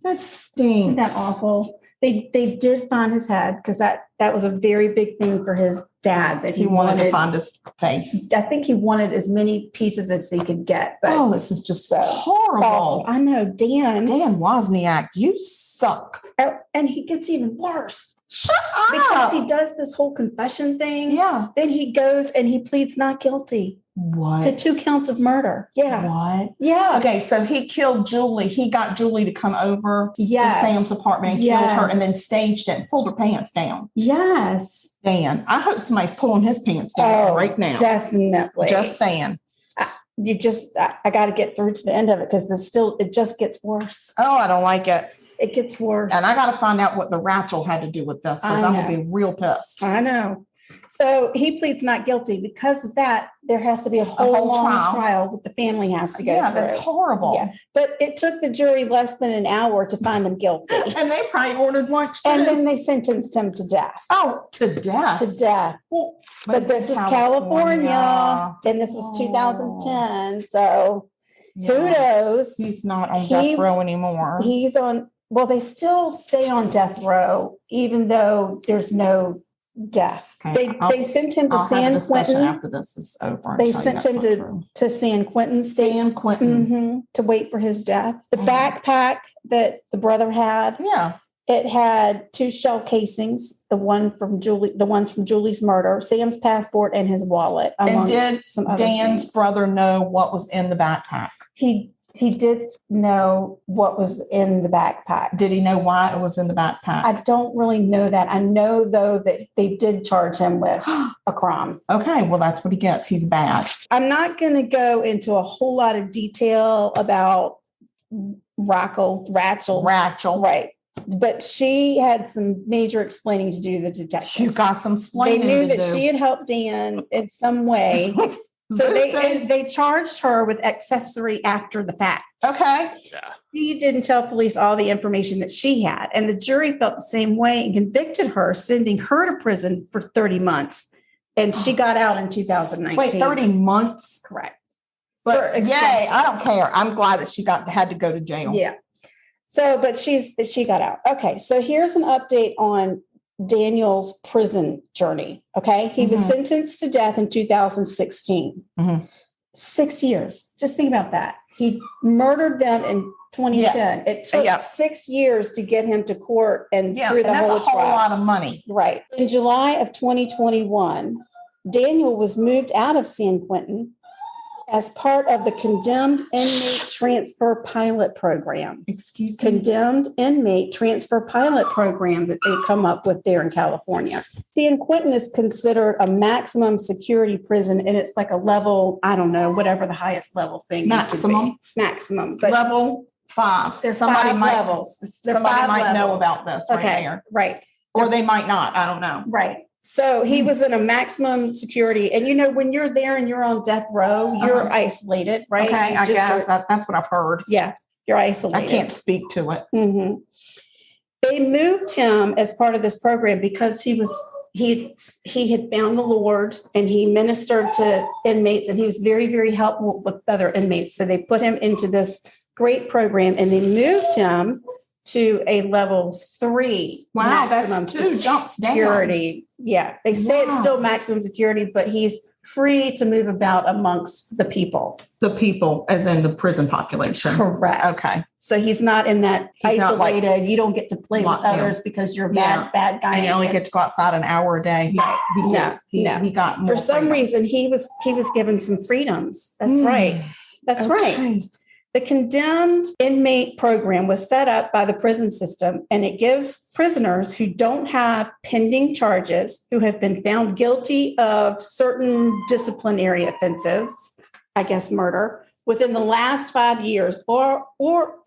That stinks. Isn't that awful? They did find his head because that was a very big thing for his dad, that he wanted to find his face. I think he wanted as many pieces as he could get. But this is just so horrible. Awful. I know, Dan Wozniak, you suck. And he gets even worse. Shut up. Because he does this whole confession thing. Yeah. Then he goes and he pleads not guilty What? to 2 counts of murder. Yeah. What? Yeah. Okay, so he killed Julie. He got Julie to come over Yes. to Sam's apartment and killed her and then staged it and pulled her pants down. Yes. Dan, I hope somebody's pulling his pants down right now. Definitely. Just saying. I got to get through to the end of it because it just gets worse. Oh, I don't like it. It gets worse. And I got to find out what the Rachel had to do with this because I'm going to be real pissed. I know. So he pleads not guilty. Because of that, there has to be a whole long trial that the family has to go through. That's horrible. Yeah. But it took the jury less than an hour to find him guilty. And they probably ordered lunch too. And then they sentenced him to death. Oh, to death. To death. Well, but this is California. And this was 2010. So who knows? He's not on death row anymore. He's on, well, they still stay on death row, even though there's no death. Okay, They sent him to San Quentin after this is over. They sent him to San Quentin State. San Quentin to wait for his death. The backpack that the brother had, it had 2 shell casings. The ones from Julie's murder, Sam's passport, and his wallet. And did some other Dan's things. brother know what was in the backpack? He did know what was in the backpack. Did he know why it was in the backpack? I don't really know that. I know, though, that they did charge him with a crime. Okay, well, that's what he gets. He's bad. I'm not going to go into a whole lot of detail about Rachel. Right. But she had some major explaining to do, the detectives. You got some explaining They knew to that do. she had helped Dan in some way. So they charged her with accessory after the fact. Okay. Yeah. She didn't tell police all the information that she had. And the jury felt the same way and convicted her, sending her to prison for 30 months. And she got out in 2019. Wait, 30 months? Correct. But yay, I don't care. I'm glad that she had to go to jail. Yeah. So, but she got out. Okay. So here's an update on Daniel's prison journey. Okay. He was sentenced to death in 2016. 6 years. Just think about that. He murdered them in 2010. Yeah. It took 6 years to get him to court and through the whole trial. That's a whole lot of money. Right. In July of 2021, Daniel was moved out of San Quentin as part of the Condemned Inmate Transfer Pilot Program. Excuse me? Condemned Inmate Transfer Pilot Program that they come up with there in California. San Quentin is considered a maximum security prison, and it's like a level, I don't know, whatever the highest level thing. Maximum? Maximum. But level 5. There's 5 levels. Somebody might know about this right there. Right. Or they might not. I don't know. Right. So he was in a maximum security. And, when you're there and you're on death row, you're isolated, right? Okay, I guess that's what I've heard. Yeah, you're isolated. I can't speak to it. Mm-hmm. They moved him as part of this program because he had found the Lord and he ministered to inmates and he was very, very helpful with other inmates. So they put him into this great program and they moved him to a level 3. Wow, that's 2 jumps down. Security. Yeah, they say it's still maximum security, but he's free to move about amongst the people. The people, as in the prison population. Correct. Okay. So he's not in that isolated. You don't get to play with others because you're a bad guy. And you only get to go outside an hour a day. He got more. For some reason, he was given some freedoms. That's right. That's right. The Condemned Inmate Program was set up by the prison system, and it gives prisoners who don't have pending charges, who have been found guilty of certain disciplinary offenses, I guess murder, within the last 5 years or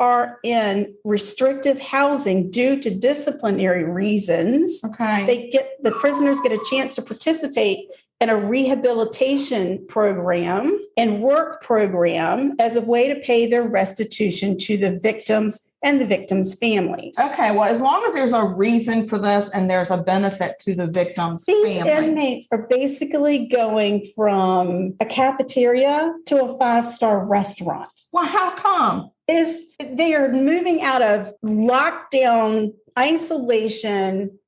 are in restrictive housing due to disciplinary reasons. Okay. The prisoners get a chance to participate in a rehabilitation program and work program as a way to pay their restitution to the victims and the victims' families. Okay, well, as long as there's a reason for this and there's a benefit to the victim's These family. inmates are basically going from a cafeteria to a 5-star restaurant. Well, how come? They are moving out of lockdown, isolation,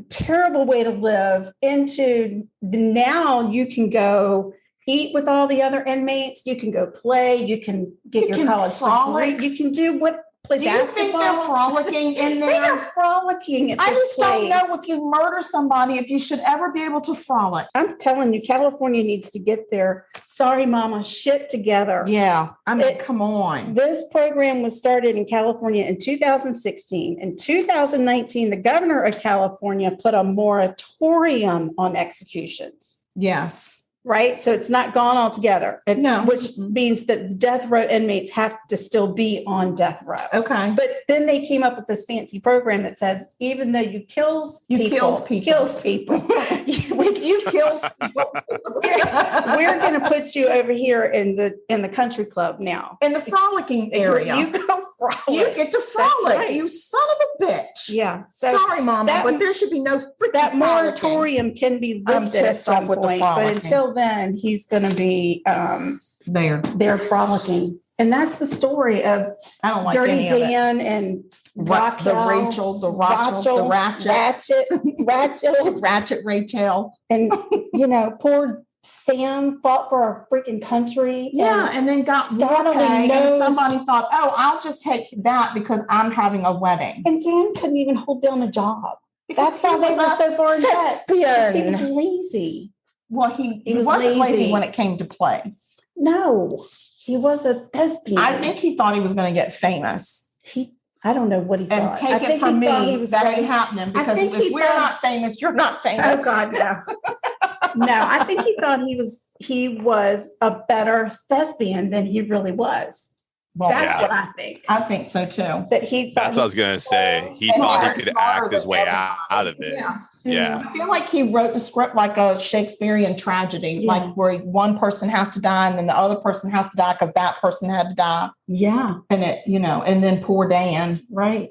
terrible way to live into now you can go eat with all the other inmates. You can go play. You can get your college degree. You can do play Do you think they're basketball. frolicking in They are there? frolicking at I this just don't know place. if you murder somebody, if you should ever be able to frolic. I'm telling you, California needs to get their sorry mama shit together. Yeah. I mean, come on. This program was started in California in 2016. In 2019, the governor of California put a moratorium on executions. Yes. Right. So it's not gone altogether. No. Which means that the death row inmates have to still be on death row. Okay. But then they came up with this fancy program that says, even though you kills people, If you kill people, we're going to put you over here in the country club now. in the frolicking area. You go frolic. You get to frolic. right. You son of a bitch. Yeah. So Sorry, Mama, that- but there should be no freaking that frolicking. moratorium can be I'm lifted at pissed off some with the point, but frolicking. until then, he's going to be There. frolicking. And that's the story of I don't like Dirty any of it. Dan and The Raquel, the Ratchet, Ratchet Rachel. and poor Sam fought for our freaking country. Yeah, and then got God more only pay, and knows. somebody thought, oh, I'll just take that because I'm having a wedding. And Dan couldn't even hold down a job. Because That's why he they was were a so far in debt. Because he was thespian. lazy. Well, he was wasn't lazy lazy. when it came to play. No, he was a thespian. I think he thought he was going to get famous. I don't know what he And thought. take I it think from he thought he me, was that great. ain't happening because think if he we're thought- not famous, you're not Oh famous. God, no. No, I think he thought he was a better thespian than he really was. Well, That's what I think. I think so too. That he thought That's what I was going to say. He And thought he's he could smarter act his than way everybody. out of it. Yeah. Yeah. I feel like he wrote the script like a Shakespearean tragedy, Yeah. like where one person has to die and then the other person has to die because that person had to die. Yeah, And and then poor Dan right.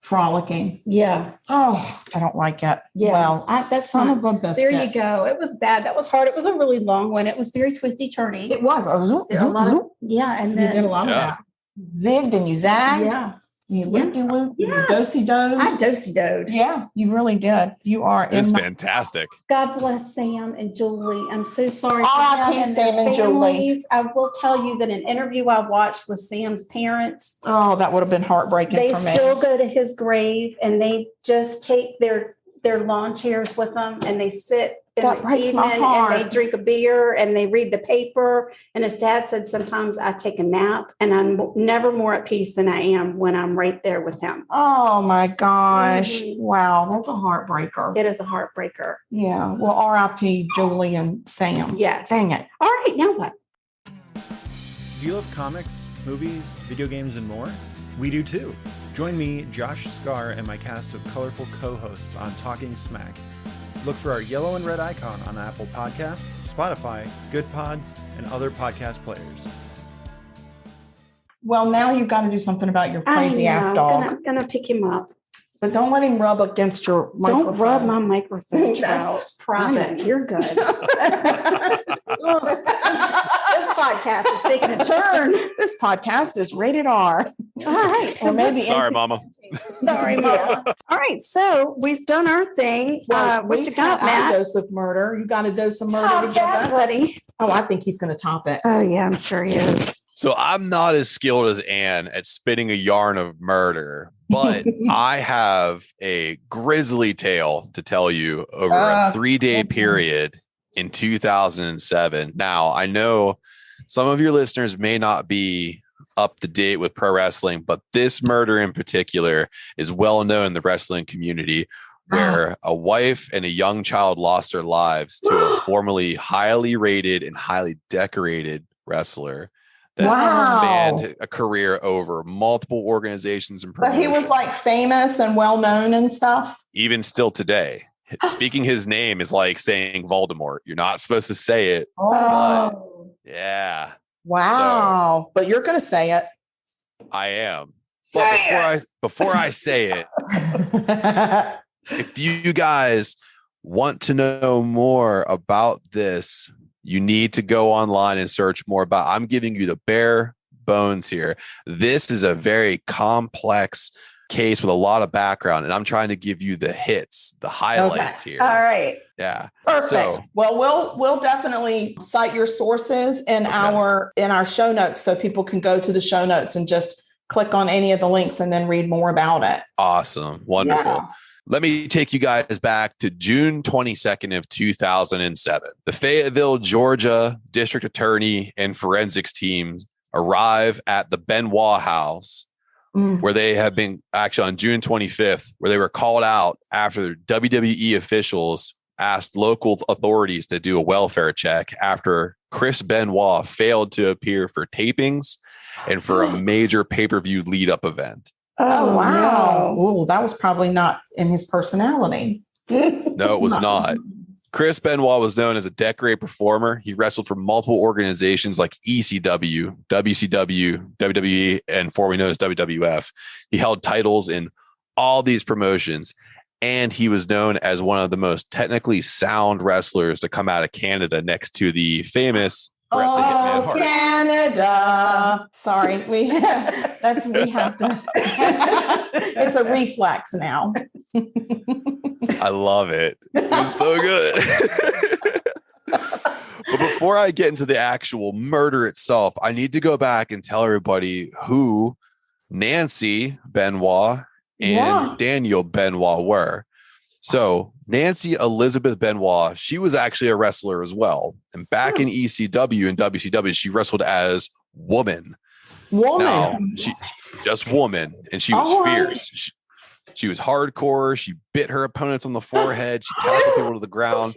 frolicking. Yeah, Oh, I don't like it. yeah. Well, That's son not, of a biscuit. there you go. It was bad. That was hard. It was a really long one. It was very twisty turny. It was. A lot of, yeah, and You then did a lot of Yeah. that. Zigged and you zagged. yeah, You looped-de-loop. Yeah. You dosey-doed. I dosey-doed. Yeah, you really did. You are It was in fantastic. God bless Sam and Julie. I'm so sorry. R.I.P. them and Sam their and Julie. families. I will tell you that an interview I watched with Sam's parents, Oh, that would have been heartbreaking they for me. still go to his grave and they just take their lawn chairs with them and they sit in That the breaks my evening and heart. they drink a beer and they read the paper. And his dad said, sometimes I take a nap and I'm never more at peace than I am when I'm right there with him. Oh my gosh. Mhm. Wow, that's a heartbreaker. It is a heartbreaker. Yeah. Well, R.I.P. Julie and Sam. Yes. Dang it. All right. Now what? Do you love comics, movies, video games, and more? We do too. Join me, Josh Scar, and my cast of colorful co-hosts on Talking SMAC. Look for our yellow and red icon on Apple Podcasts, Spotify, Good Pods, and other podcast players. Well, now you've got to do something about your crazy I ass know. dog. Gonna pick him up. But don't let him rub against your microphone. Don't rub my microphone. That's Trout. private. I know, you're good. This podcast is taking a turn. This podcast is rated R. All right. Or maybe Sorry, NC Mama. Sorry, Mama. All right. So we've done our thing. What we've you got, had our Matt? dose of murder. You got a dose of murder Top to give that, us? buddy. Oh, I think he's going to top it. Oh, yeah, I'm sure he is. So I'm not as skilled as Anne at spinning a yarn of murder, but I have a grisly tale to tell you over a 3-day that's period in 2007. Now, I know some of your listeners may not be up to date with pro wrestling, but this murder in particular is well known in the wrestling community, where a wife and a young child lost their lives to a formerly highly rated and highly decorated wrestler that Wow. spanned a career over multiple organizations and But he was promotions. like famous and well known and stuff. Even still today, speaking his name is like saying Voldemort. You're not supposed to say it. Oh. Yeah, Wow. But you're going to say it. I am. But before I say it, if you guys want to know more about this, you need to go online and search more about. I'm giving you the bare bones here. This is a very complex case with a lot of background, and I'm trying to give you the hits, the highlights here. All right. Yeah. Perfect. So Well, we'll definitely cite your sources in our show notes so people can go to the show notes and just click on any of the links and then read more about it. Awesome. Wonderful. Yeah. Let me take you guys back to June 22nd of 2007. The Fayetteville, Georgia District Attorney and forensics teams arrive at the Benoit house where they have been actually on June 25th, where they were called out after WWE officials asked local authorities to do a welfare check after Chris Benoit failed to appear for tapings and for a major pay-per-view lead-up event. Oh, wow. No. Ooh, that was probably not in his personality. No, it was not. Chris Benoit was known as a decorated performer. He wrestled for multiple organizations like ECW, WCW, WWE, and formerly known as WWF. He held titles in all these promotions, and he was known as one of the most technically sound wrestlers to come out of Canada next to the famous Bret the Hitman Hart. Canada. Sorry, we have to. It's a reflex now. I love it. It's so good. But before I get into the actual murder itself, I need to go back and tell everybody who Nancy Benoit and Daniel Benoit were. So Nancy Elizabeth Benoit, she was actually a wrestler as well. And back in ECW and WCW, she wrestled as Woman. Now, she just Woman. And she was fierce. She was hardcore. She bit her opponents on the forehead. She tackled people to the ground.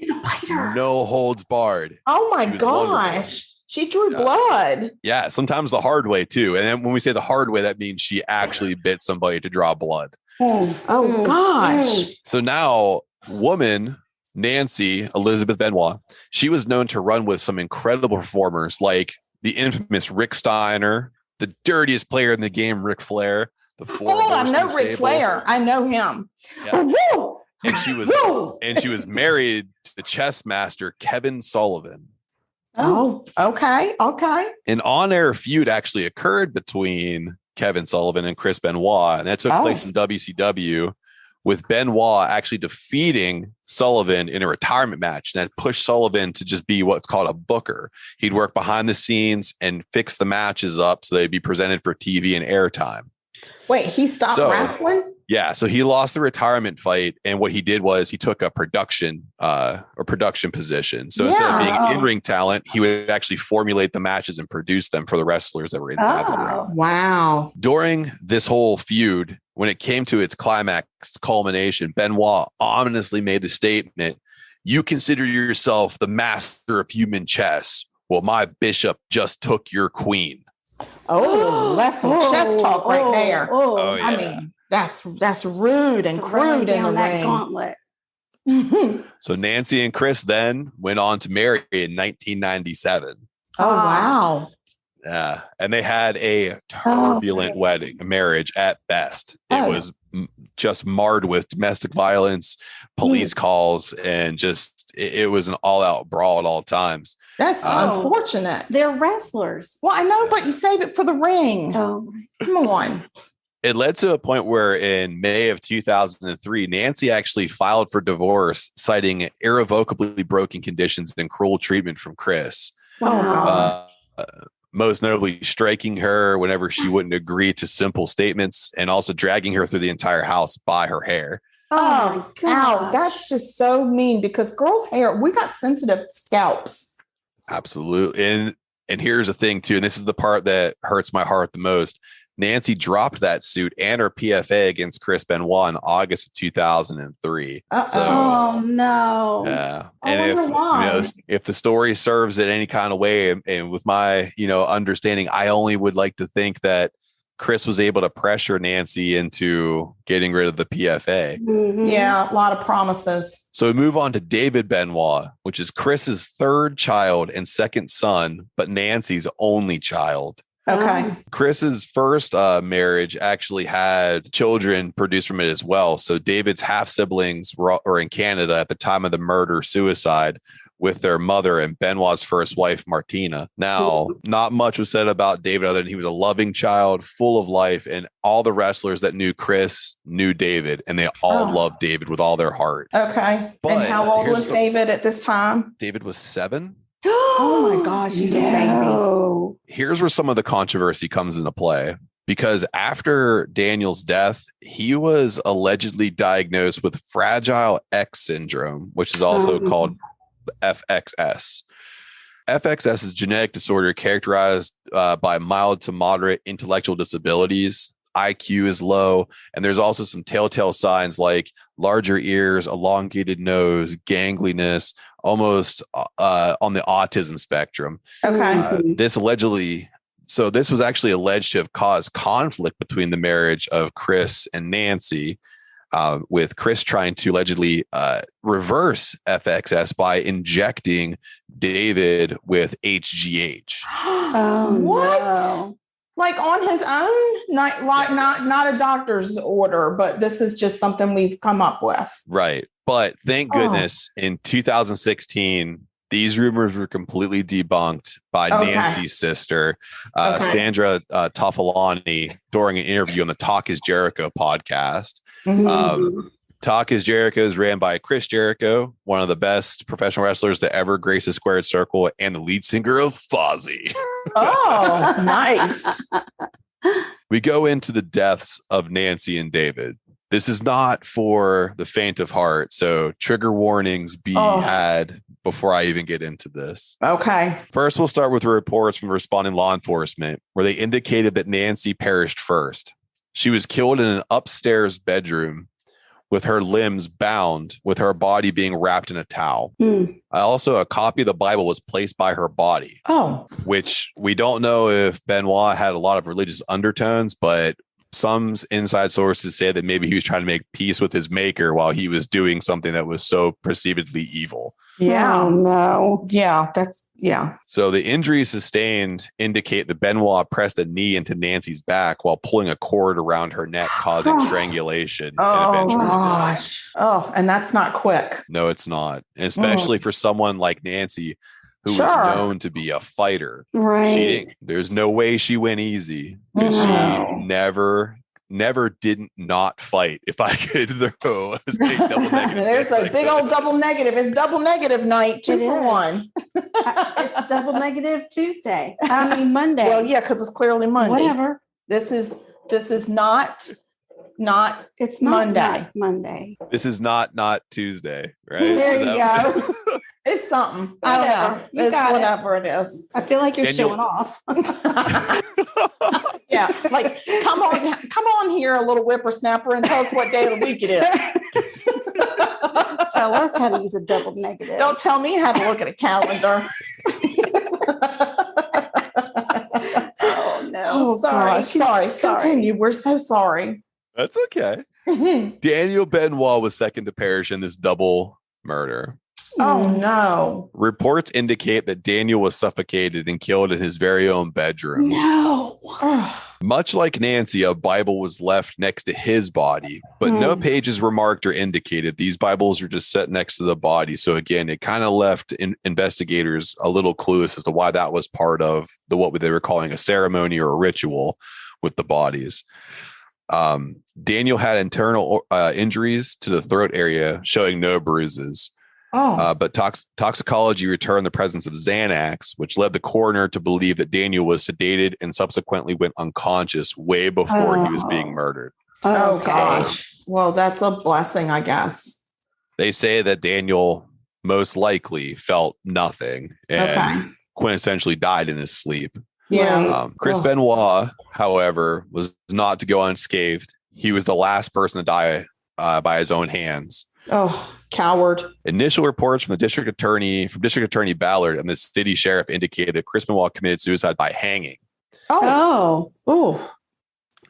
No holds barred. Oh my gosh. She drew blood. Yeah, sometimes the hard way too. And then when we say the hard way, that means she actually bit somebody to draw blood. Oh gosh. So now Woman, Nancy Elizabeth Benoit, she was known to run with some incredible performers like the infamous Rick Steiner, the dirtiest player in the game, Ric Flair. I know Ric Flair. I know him. Yeah. And she was married to the chess master Kevin Sullivan. Oh, okay. An on-air feud actually occurred between Kevin Sullivan and Chris Benoit, and that took place in WCW, with Benoit actually defeating Sullivan in a retirement match. And that pushed Sullivan to just be what's called a booker. He'd work behind the scenes and fix the matches up so they'd be presented for TV and airtime. Wait, he stopped wrestling? Yeah, so he lost the retirement fight, and what he did was he took a production position. So instead of being an in-ring talent, he would actually formulate the matches and produce them for the wrestlers that were inside the ring. Wow. During this whole feud, when it came to its climax culmination, Benoit ominously made the statement, "You consider yourself the master of human chess. Well, my bishop just took your queen." Oh, that's some chess talk right there. Oh, yeah. I mean, that's rude and crude in the ring. Gauntlet. So Nancy and Chris then went on to marry in 1997. Oh, wow. Yeah. And they had a turbulent marriage at best. It was just marred with domestic violence, police calls, and just it was an all-out brawl at all times. That's unfortunate. They're wrestlers. Well, I know, but you save it for the ring. Oh, come on. It led to a point where in May of 2003, Nancy actually filed for divorce, citing irrevocably broken conditions and cruel treatment from Chris. Oh, God. Most notably striking her whenever she wouldn't agree to simple statements, and also dragging her through the entire house by her hair. Oh, ow, that's just so mean, because girls' hair, we got sensitive scalps. Absolutely. And here's the thing too, and this is the part that hurts my heart the most. Nancy dropped that suit and her PFA against Chris Benoit in August of 2003. So, oh no! Yeah, and if the story serves it any kind of way, and with my understanding, I only would like to think that Chris was able to pressure Nancy into getting rid of the PFA. Mm-hmm. Yeah, a lot of promises. So we move on to David Benoit, which is Chris's third child and second son, but Nancy's only child. Okay. Chris's first marriage actually had children produced from it as well. So David's half siblings were in Canada at the time of the murder-suicide with their mother and Benoit's first wife, Martina. Now, not much was said about David other than he was a loving child, full of life, and all the wrestlers that knew Chris knew David, and they all loved David with all their heart. Okay. But and how old was David at this time? David was 7. Oh my gosh, he's a baby. Here's where some of the controversy comes into play, because after Daniel's death, he was allegedly diagnosed with Fragile X syndrome, which is also called FXS. FXS is a genetic disorder characterized by mild to moderate intellectual disabilities. IQ is low, and there's also some telltale signs like larger ears, elongated nose, gangliness, almost on the autism spectrum. Okay. This was actually alleged to have caused conflict between the marriage of Chris and Nancy, with Chris trying to allegedly reverse FXS by injecting David with HGH. What? No. Like on his own? Not a doctor's order, but this is just something we've come up with. Right. But thank goodness in 2016, these rumors were completely debunked by Nancy's sister, Sandra Toffalani, during an interview on the Talk is Jericho podcast. Talk is Jericho is ran by Chris Jericho, one of the best professional wrestlers to ever grace a squared circle, and the lead singer of Fozzy. Oh, nice. We go into the deaths of Nancy and David. This is not for the faint of heart, so trigger warnings be had before I even get into this. Okay. First, we'll start with reports from responding law enforcement, where they indicated that Nancy perished first. She was killed in an upstairs bedroom with her limbs bound, with her body being wrapped in a towel. Also, a copy of the Bible was placed by her body. Oh. Which we don't know if Benoit had a lot of religious undertones, but some inside sources say that maybe he was trying to make peace with his maker while he was doing something that was so perceivedly evil. Yeah. Oh, no. Yeah. So the injuries sustained indicate that Benoit pressed a knee into Nancy's back while pulling a cord around her neck, causing strangulation. Oh, and eventually gosh. Oh, and that's not quick. No, it's not. And especially for someone like Nancy, who was known to be a fighter. Right. There's no way she went easy. She never didn't not fight. If I could throw a big double negative. There's a big old double negative. It's double negative night, 2 for 1. It's double negative Tuesday. Monday. Well, yeah, because it's clearly Monday. Whatever. This is not It's Monday. Not Monday. This is not Tuesday, right? There you go. It's something. I don't know. It's whatever it is. I feel like you're showing off. Yeah, like come on here, a little whippersnapper, and tell us what day of the week it is. Tell us how to use a double negative. Don't tell me how to look at a calendar. Oh no! Sorry. Continue. We're so sorry. That's okay. Daniel Benoit was second to perish in this double murder. Oh no. Reports indicate that Daniel was suffocated and killed in his very own bedroom. No. Much like Nancy, a Bible was left next to his body, but no pages were marked or indicated. These Bibles were just set next to the body. So again, it kind of left investigators a little clueless as to why that was part of what they were calling a ceremony or a ritual with the bodies. Daniel had internal injuries to the throat area, showing no bruises. But toxicology returned the presence of Xanax, which led the coroner to believe that Daniel was sedated and subsequently went unconscious way before he was being murdered. Oh, gosh. Well, that's a blessing, I guess. They say that Daniel most likely felt nothing and quintessentially died in his sleep. Yeah. Chris Benoit, however, was not to go unscathed. He was the last person to die by his own hands. Oh, coward. Initial reports from District Attorney Ballard and the city sheriff indicated that Chris Benoit committed suicide by hanging. Oh.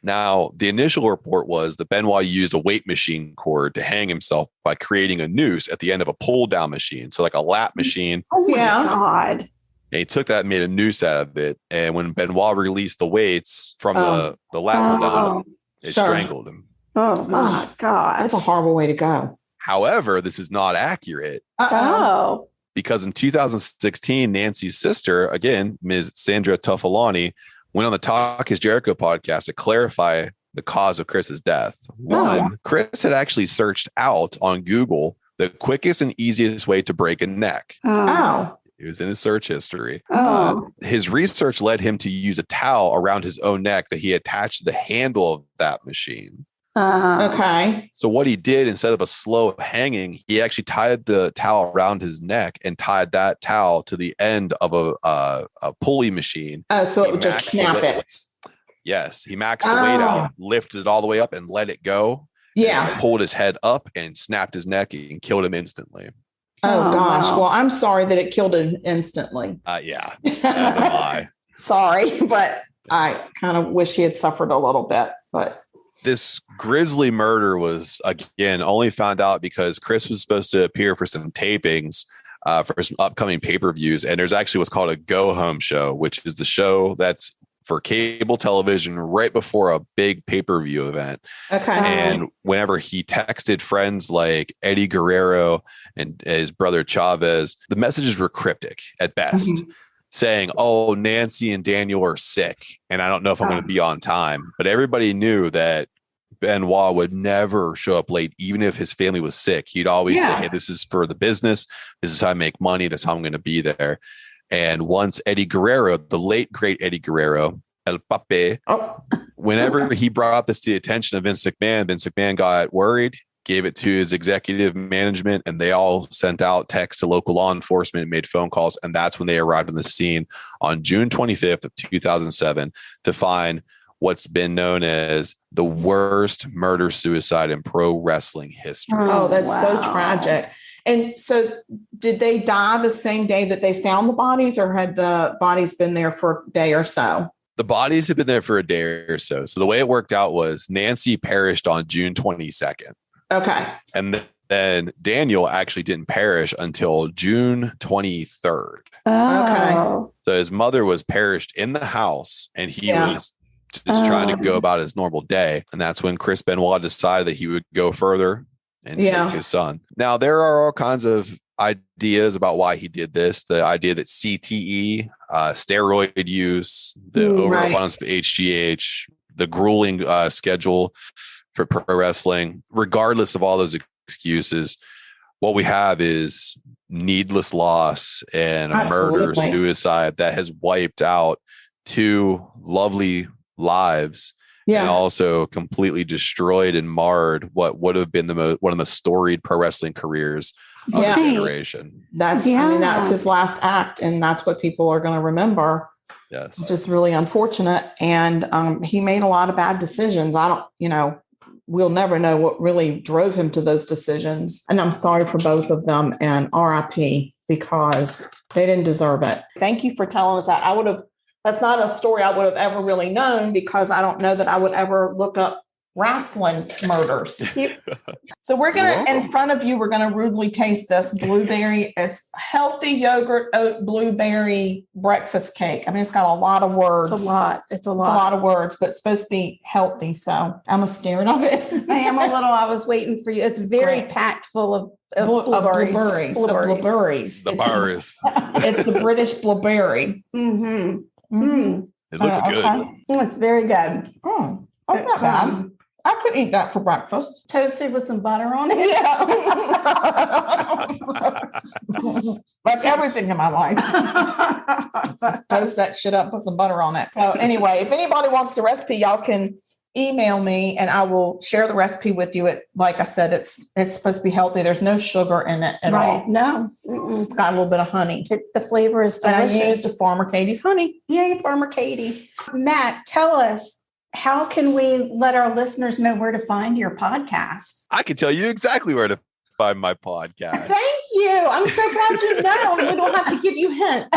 Now, the initial report was that Benoit used a weight machine cord to hang himself by creating a noose at the end of a pull down machine. So like a lap machine. Oh my God. And he took that and made a noose out of it. And when Benoit released the weights from the lap pull down, it strangled him. Oh my God. That's a horrible way to go. However, this is not accurate. Because in 2016, Nancy's sister, again, Ms. Sandra Toffalani, went on the Talk is Jericho podcast to clarify the cause of Chris's death. One, Chris had actually searched out on Google the quickest and easiest way to break a neck. He was in his search history. Oh. His research led him to use a towel around his own neck that he attached to the handle of that machine. Okay. So what he did, instead of a slow hanging, he actually tied the towel around his neck and tied that towel to the end of a pulley machine. Oh, so He it would just maxed snap the weight- it. Yes, he maxed the weight out, lifted it all the way up, and let it go. Yeah. And pulled his head up and snapped his neck and killed him instantly. Oh, gosh. wow. Well, I'm sorry that it killed him instantly. Yeah, as am I. Sorry, but I kind of wish he had suffered a little bit. But This grisly murder was, again, only found out because Chris was supposed to appear for some tapings for some upcoming pay-per-views. And there's actually what's called a go-home show, which is the show that's for cable television right before a big pay-per-view event. okay. And whenever he texted friends like Eddie Guerrero and his brother Chavez, the messages were cryptic at best. Saying, oh, Nancy and Daniel are sick, and I don't know if I'm going to be on time. But everybody knew that Benoit would never show up late, even if his family was sick. He'd always say, hey, this is for the business. This is how I make money. That's how I'm going to be there. And once Eddie Guerrero, the late, great Eddie Guerrero, El Pape, whenever he brought this to the attention of Vince McMahon got worried, gave it to his executive management, and they all sent out texts to local law enforcement and made phone calls. And that's when they arrived on the scene on June 25th of 2007 to find what's been known as the worst murder-suicide in pro wrestling history. Oh, that's so wow. tragic. And so did they die the same day that they found the bodies, or had the bodies been there for a day or so? The bodies had been there for a day or so. So the way it worked out was Nancy perished on June 22nd. Okay. And then Daniel actually didn't perish until June 23rd. Oh. So his mother was perished in the house, and he was just trying to go about his normal day. And that's when Chris Benoit decided that he would go further and take his son. Now, there are all kinds of ideas about why he did this. The idea that CTE, steroid use, the overabundance of HGH, the grueling schedule for pro wrestling. Regardless of all those excuses, what we have is needless loss and a murder suicide that has wiped out two lovely lives and also completely destroyed and marred what would have been one of the most storied pro wrestling careers of the generation. That's I mean, that's his last act, and that's what people are going to remember. Yes, which is really unfortunate. And he made a lot of bad decisions. We'll never know what really drove him to those decisions. And I'm sorry for both of them, and RIP, because they didn't deserve it. Thank you for telling us that. That's not a story I would have ever really known, because I don't know that I would ever look up wrestling murders. So we're going to, in front of you, we're going to rudely taste this blueberry. It's healthy yogurt, oat, blueberry breakfast cake. I mean, it's got a lot of words. It's a lot. It's a lot of words, but it's supposed to be healthy. So I'm scared of it. I am a little. I was waiting for you. It's very packed full of blueberries. The bars. It's the British blueberry. It looks good. Okay. It's very good. Oh, not bad. I could eat that for breakfast. Toasted with some butter on it. Yeah. Like everything in my life. Just toast that shit up, put some butter on it. So anyway, if anybody wants the recipe, y'all can email me and I will share the recipe with you. Like I said, it's supposed to be healthy. There's no sugar in it at all. No. It's got a little bit of honey. The flavor is delicious. And I used Farmer Katie's honey. Yay, Farmer Katie. Matt, tell us, how can we let our listeners know where to find your podcast? I can tell you exactly where to find my podcast. Thank you. I'm so glad you know. We don't have to give you hints.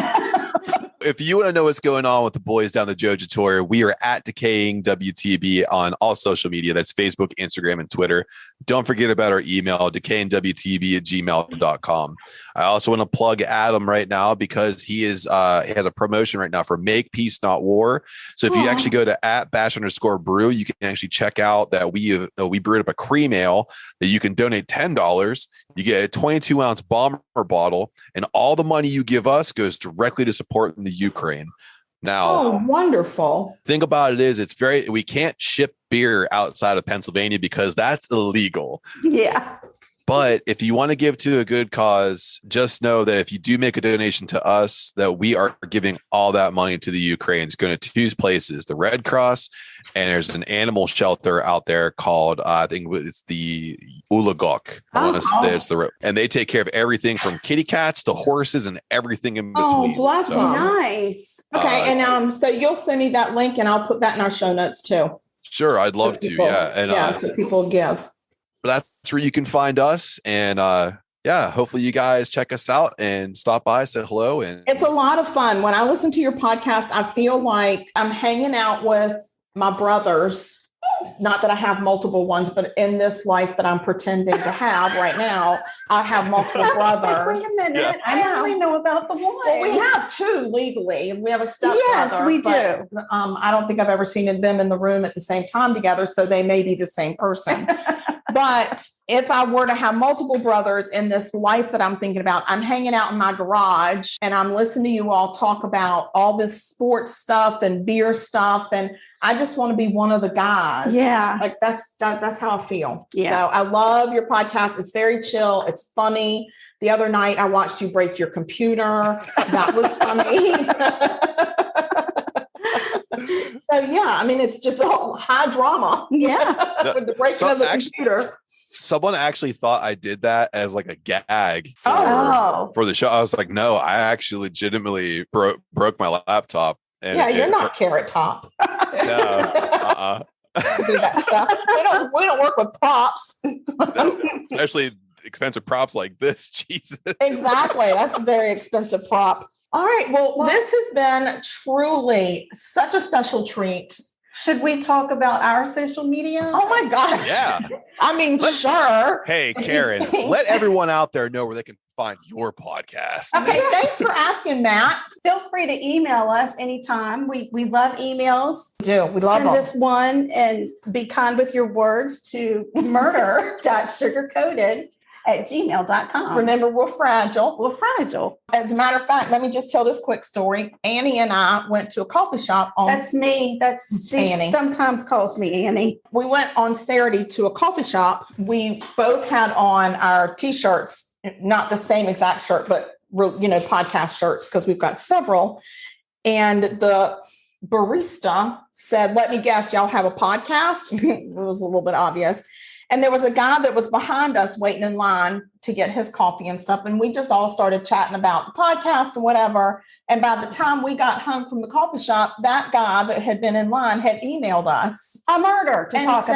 If you want to know what's going on with the boys down the Joja Tour, we are at Decaying WTB on all social media. That's Facebook, Instagram, and Twitter. Don't forget about our email, decayingwtb@gmail.com. I also want to plug Adam right now because he has a promotion right now for Make Peace Not War. So if you actually go to @bash_brew, you can actually check out that we brewed up a cream ale that you can donate $10. You get a 22-ounce bomber bottle, and all the money you give us goes directly to supporting the Ukraine. Now, wonderful. Thing about it is we can't ship beer outside of Pennsylvania because that's illegal. Yeah. But if you want to give to a good cause, just know that if you do make a donation to us, that we are giving all that money to the Ukraine. It's going to two places, the Red Cross, and there's an animal shelter out there called, I think it's the Ulagok. And they take care of everything from kitty cats to horses and everything in between. Oh, bless them. Nice. Okay. And so you'll send me that link and I'll put that in our show notes too. Sure. I'd love to. Yeah. And so people give. But that's where you can find us. And hopefully you guys check us out and stop by, say hello. And it's a lot of fun. When I listen to your podcast, I feel like I'm hanging out with my brothers. Not that I have multiple ones, but in this life that I'm pretending to have right now, I have multiple brothers. Wait a minute. Yeah. I don't really know about the one. Well, we have two legally. We have a stepbrother. Yes, we do. I don't think I've ever seen them in the room at the same time together, so they may be the same person. But if I were to have multiple brothers in this life that I'm thinking about, I'm hanging out in my garage and I'm listening to you all talk about all this sports stuff and beer stuff. And I just want to be one of the guys. Yeah. Like that's how I feel. Yeah. So I love your podcast. It's very chill. It's funny. The other night I watched you break your computer. That was funny. So yeah, I mean, it's just all high drama. Yeah. With the breaking of the computer. Someone actually thought I did that as like a gag for the show. I was like, no, I actually legitimately broke my laptop. And you're not Carrot Top. No. Do that stuff. We don't work with props. No, especially expensive props like this. Jesus. Exactly. That's a very expensive prop. All right. Well, this has been truly such a special treat. Should we talk about our social media? Oh my gosh. Yeah. I mean, sure. Hey, Karen, let everyone out there know where they can find your podcast. Okay. Thanks for asking, Matt. Feel free to email us anytime. We love emails. We do. We love Send them. us one and be kind with your words to murder.sugarcoated@gmail.com. Remember, we're fragile. We're fragile. As a matter of fact, let me just tell this quick story. Annie and I went to a coffee shop on. That's me. She Annie. sometimes calls me Annie. We went on Saturday to a coffee shop. We both had on our T-shirts, not the same exact shirt, but podcast shirts because we've got several. And the barista said, "Let me guess, y'all have a podcast?" It was a little bit obvious. And there was a guy that was behind us waiting in line to get his coffee and stuff. And we just all started chatting about the podcast and whatever. And by the time we got home from the coffee shop, that guy that had been in line had emailed us a murder to talk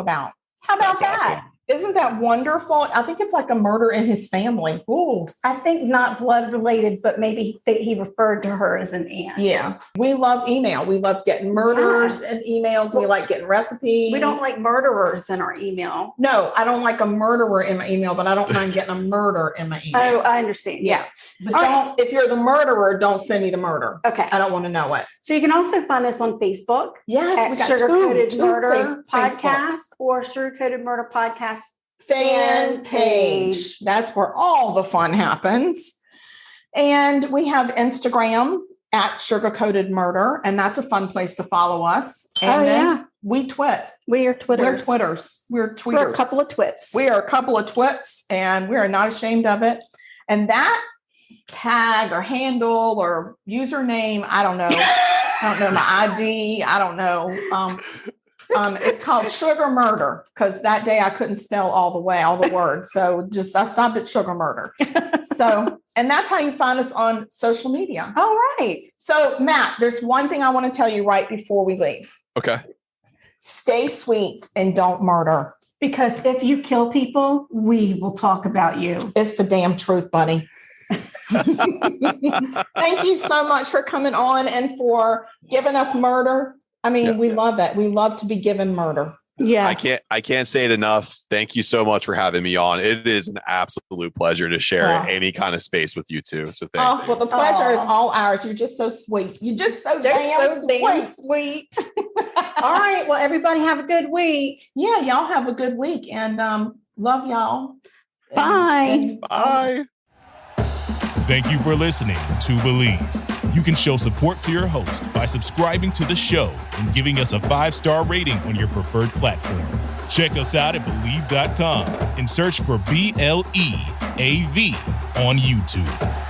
about. How about That's that? awesome. Isn't that wonderful? I think it's like a murder in his family. Ooh. I think not blood related, but maybe he referred to her as an aunt. Yeah. We love email. We love getting murders and emails. We like getting recipes. We don't like murderers in our email. No, I don't like a murderer in my email, but I don't mind getting a murder in my email. Oh, I understand. Yeah. But if you're the murderer, don't send me the murder. Okay. I don't want to know it. So you can also find us on Facebook. Yes. At Sugar Coated Murder Facebooks. Podcast or Sugar Coated Murder Podcast fan page. That's where all the fun happens. And we have Instagram at Sugar Coated Murder, and that's a fun place to follow us. And then we twit. We are Twitters. We're Twitters. We're tweeters. We're a couple of twits. We are a couple of twits, and we are not ashamed of it. And that tag or handle or username, I don't know. I don't know my ID. I don't know. It's called Sugar Murder because that day I couldn't spell all the words. So I stopped at Sugar Murder. And that's how you find us on social media. All right. So Matt, there's one thing I want to tell you right before we leave. Okay. Stay sweet and don't murder. Because if you kill people, we will talk about you. It's the damn truth, buddy. Thank you so much for coming on and for giving us murder. I mean, we love it. We love to be given murder. Yeah. I can't say it enough. Thank you so much for having me on. It is an absolute pleasure to share any kind of space with you two. So thank you. Well, the pleasure is all ours. You're just so sweet. You're just so damn sweet. All right. Well, everybody have a good week. Yeah, y'all have a good week and love y'all. Bye. Bye. Thank you for listening to Believe. You can show support to your host by subscribing to the show and giving us a 5-star rating on your preferred platform. Check us out at Believe.com and search for BLEAV on YouTube.